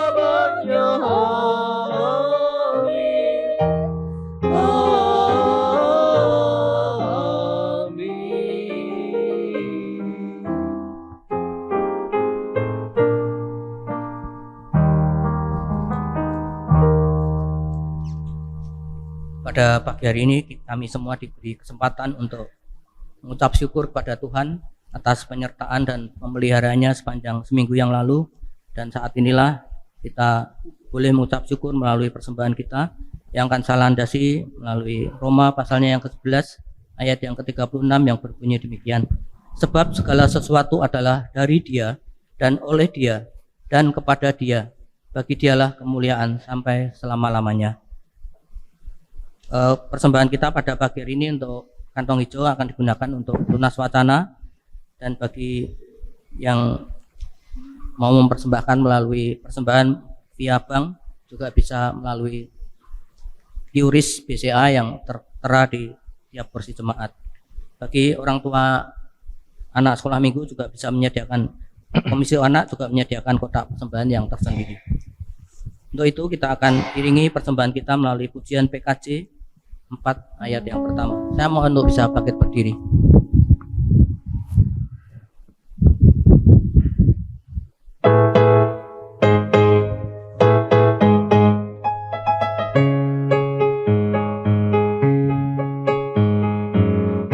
[SPEAKER 4] Pada pagi hari ini kami semua diberi kesempatan untuk mengucap syukur kepada Tuhan atas penyertaan dan pemeliharanya sepanjang seminggu yang lalu, dan saat inilah kita boleh mengucap syukur melalui persembahan kita yang akan saya landasi melalui Roma pasalnya yang ke-11 ayat yang ke-36 yang berbunyi demikian: sebab segala sesuatu adalah dari Dia dan oleh Dia dan kepada Dia, bagi Dialah kemuliaan sampai selama-lamanya. Persembahan kita pada pagi hari ini untuk kantong hijau akan digunakan untuk Tunas Wacana, dan bagi yang mau mempersembahkan melalui persembahan via bank juga bisa melalui QRIS BCA yang tertera di tiap kursi jemaat. Bagi orang tua anak sekolah minggu juga bisa menyediakan, komisi anak juga menyediakan kotak persembahan yang tersendiri. Untuk itu kita akan iringi persembahan kita melalui pujian PKJ 4 ayat yang pertama. Saya mohon untuk bisa bangkit berdiri.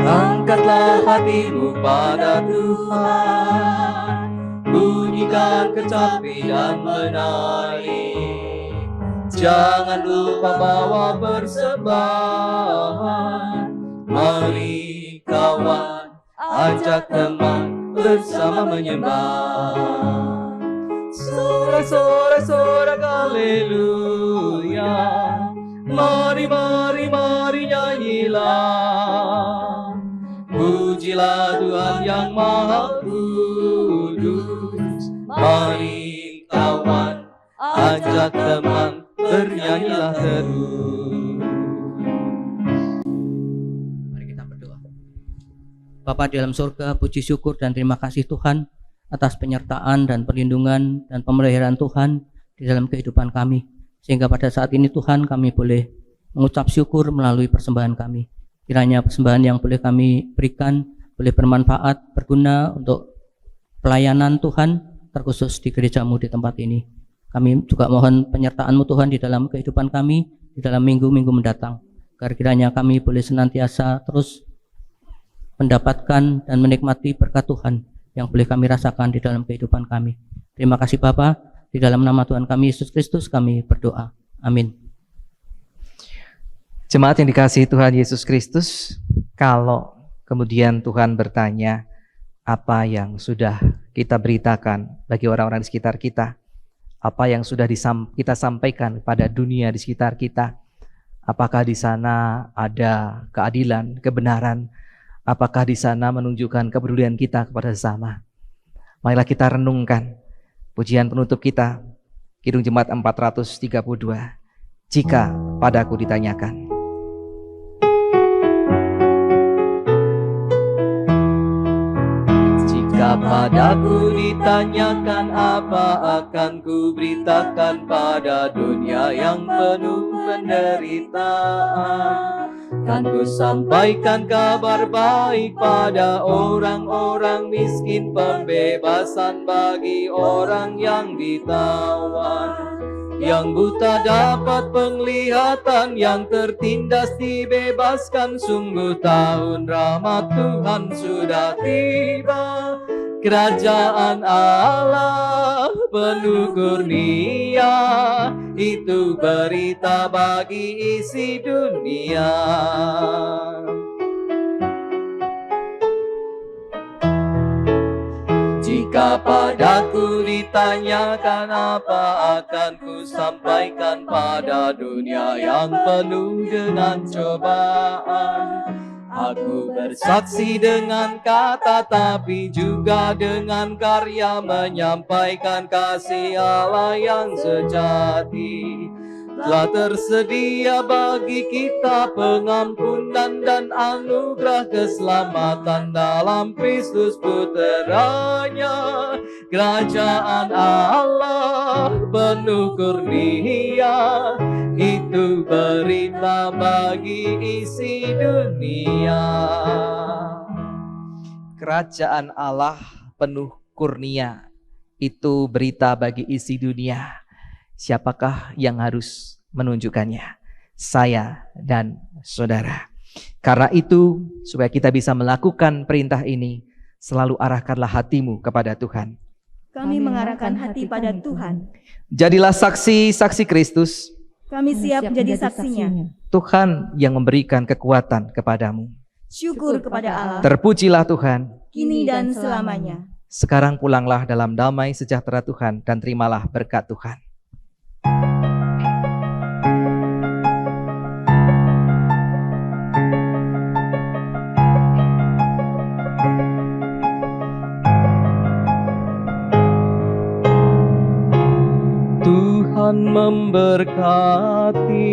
[SPEAKER 5] Angkatlah hatimu pada Tuhan, bunyikan kecapi dan menari. Jangan lupa bawa persembahan. Mari kawan, ajak teman bersama menyembah. Sorak-sorak haleluya. Mari, mari, mari nyanyilah. Pujilah Tuhan yang Maha Kudus. Mari kawan, ajak teman, bernyanyilah terus.
[SPEAKER 4] Mari kita berdoa. Bapa di dalam surga, puji syukur dan terima kasih Tuhan atas penyertaan dan perlindungan dan pemeliharaan Tuhan di dalam kehidupan kami. Sehingga pada saat ini Tuhan kami boleh mengucap syukur melalui persembahan kami. Kiranya persembahan yang boleh kami berikan boleh bermanfaat, berguna untuk pelayanan Tuhan, terkhusus di gereja-Mu di tempat ini. Kami juga mohon penyertaan-Mu Tuhan di dalam kehidupan kami, di dalam minggu-minggu mendatang. Agar kiranya kami boleh senantiasa terus mendapatkan dan menikmati berkat Tuhan yang boleh kami rasakan di dalam kehidupan kami. Terima kasih Bapa, di dalam nama Tuhan kami Yesus Kristus kami berdoa. Amin.
[SPEAKER 2] Jemaat yang dikasihi Tuhan Yesus Kristus, kalau kemudian Tuhan bertanya apa yang sudah kita beritakan bagi orang-orang di sekitar kita, apa yang sudah kita sampaikan pada dunia di sekitar kita, apakah di sana ada keadilan, kebenaran, apakah di sana menunjukkan kepedulian kita kepada sesama. Marilah kita renungkan pujian penutup kita, Kidung Jemaat 432, jika padaku ditanyakan.
[SPEAKER 5] Jika padaku ditanyakan, apa akan ku beritakan pada dunia yang penuh penderitaan? Kan ku sampaikan kabar baik pada orang-orang miskin, pembebasan bagi orang yang ditawan. Yang buta dapat penglihatan, yang tertindas dibebaskan. Sungguh tahun rahmat Tuhan sudah tiba. Kerajaan Allah penuh kurnia, itu berita bagi isi dunia. Jika padaku ditanyakan, apa akan ku sampaikan pada dunia yang penuh dengan cobaan? Aku bersaksi dengan kata, tapi juga dengan karya, menyampaikan kasih Allah yang sejati. Telah tersedia bagi kita pengampunan dan anugerah keselamatan dalam Kristus Puteranya. Kerajaan Allah penuh kurnia, itu berita bagi isi dunia.
[SPEAKER 2] Kerajaan Allah penuh kurnia, itu berita bagi isi dunia. Siapakah yang harus menunjukkannya? Saya dan saudara. Karena itu, supaya kita bisa melakukan perintah ini, selalu arahkanlah hatimu kepada Tuhan.
[SPEAKER 1] Kami mengarahkan hati pada Tuhan.
[SPEAKER 2] Jadilah saksi-saksi Kristus.
[SPEAKER 1] Kami siap menjadi saksinya.
[SPEAKER 2] Tuhan yang memberikan kekuatan kepadamu.
[SPEAKER 1] Syukur kepada Allah,
[SPEAKER 2] Terpujilah Tuhan.
[SPEAKER 1] kini dan selamanya.
[SPEAKER 2] Sekarang pulanglah dalam damai sejahtera Tuhan dan terimalah berkat Tuhan.
[SPEAKER 5] Tuhan memberkati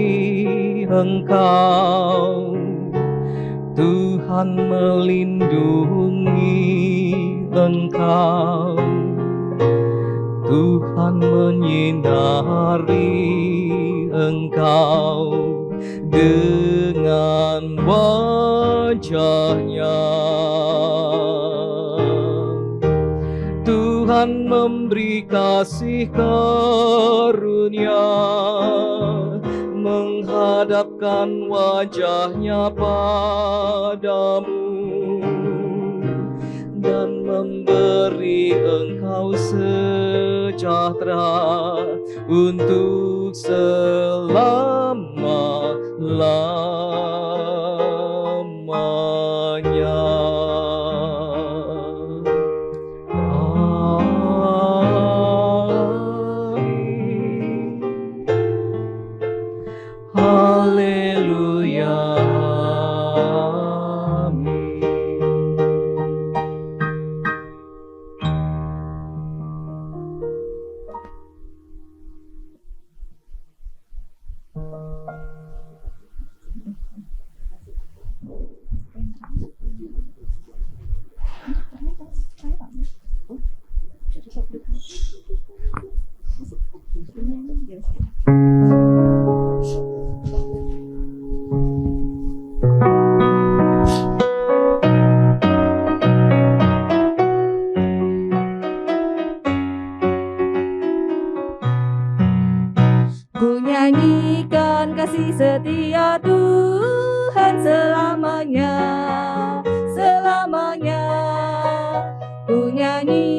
[SPEAKER 5] Engkau. Tuhan melindungi Engkau. Tuhan menyinari Engkau dengan wajah-Nya. Tuhan memberi kasih karunia, menghadapkan wajah-Nya padamu, dan memberi engkau sejahtera untuk selama-lamanya. Haleluya. Amin.
[SPEAKER 6] Ku nyanyikan kasih setia Tuhan selamanya, selamanya. Ku nyanyikan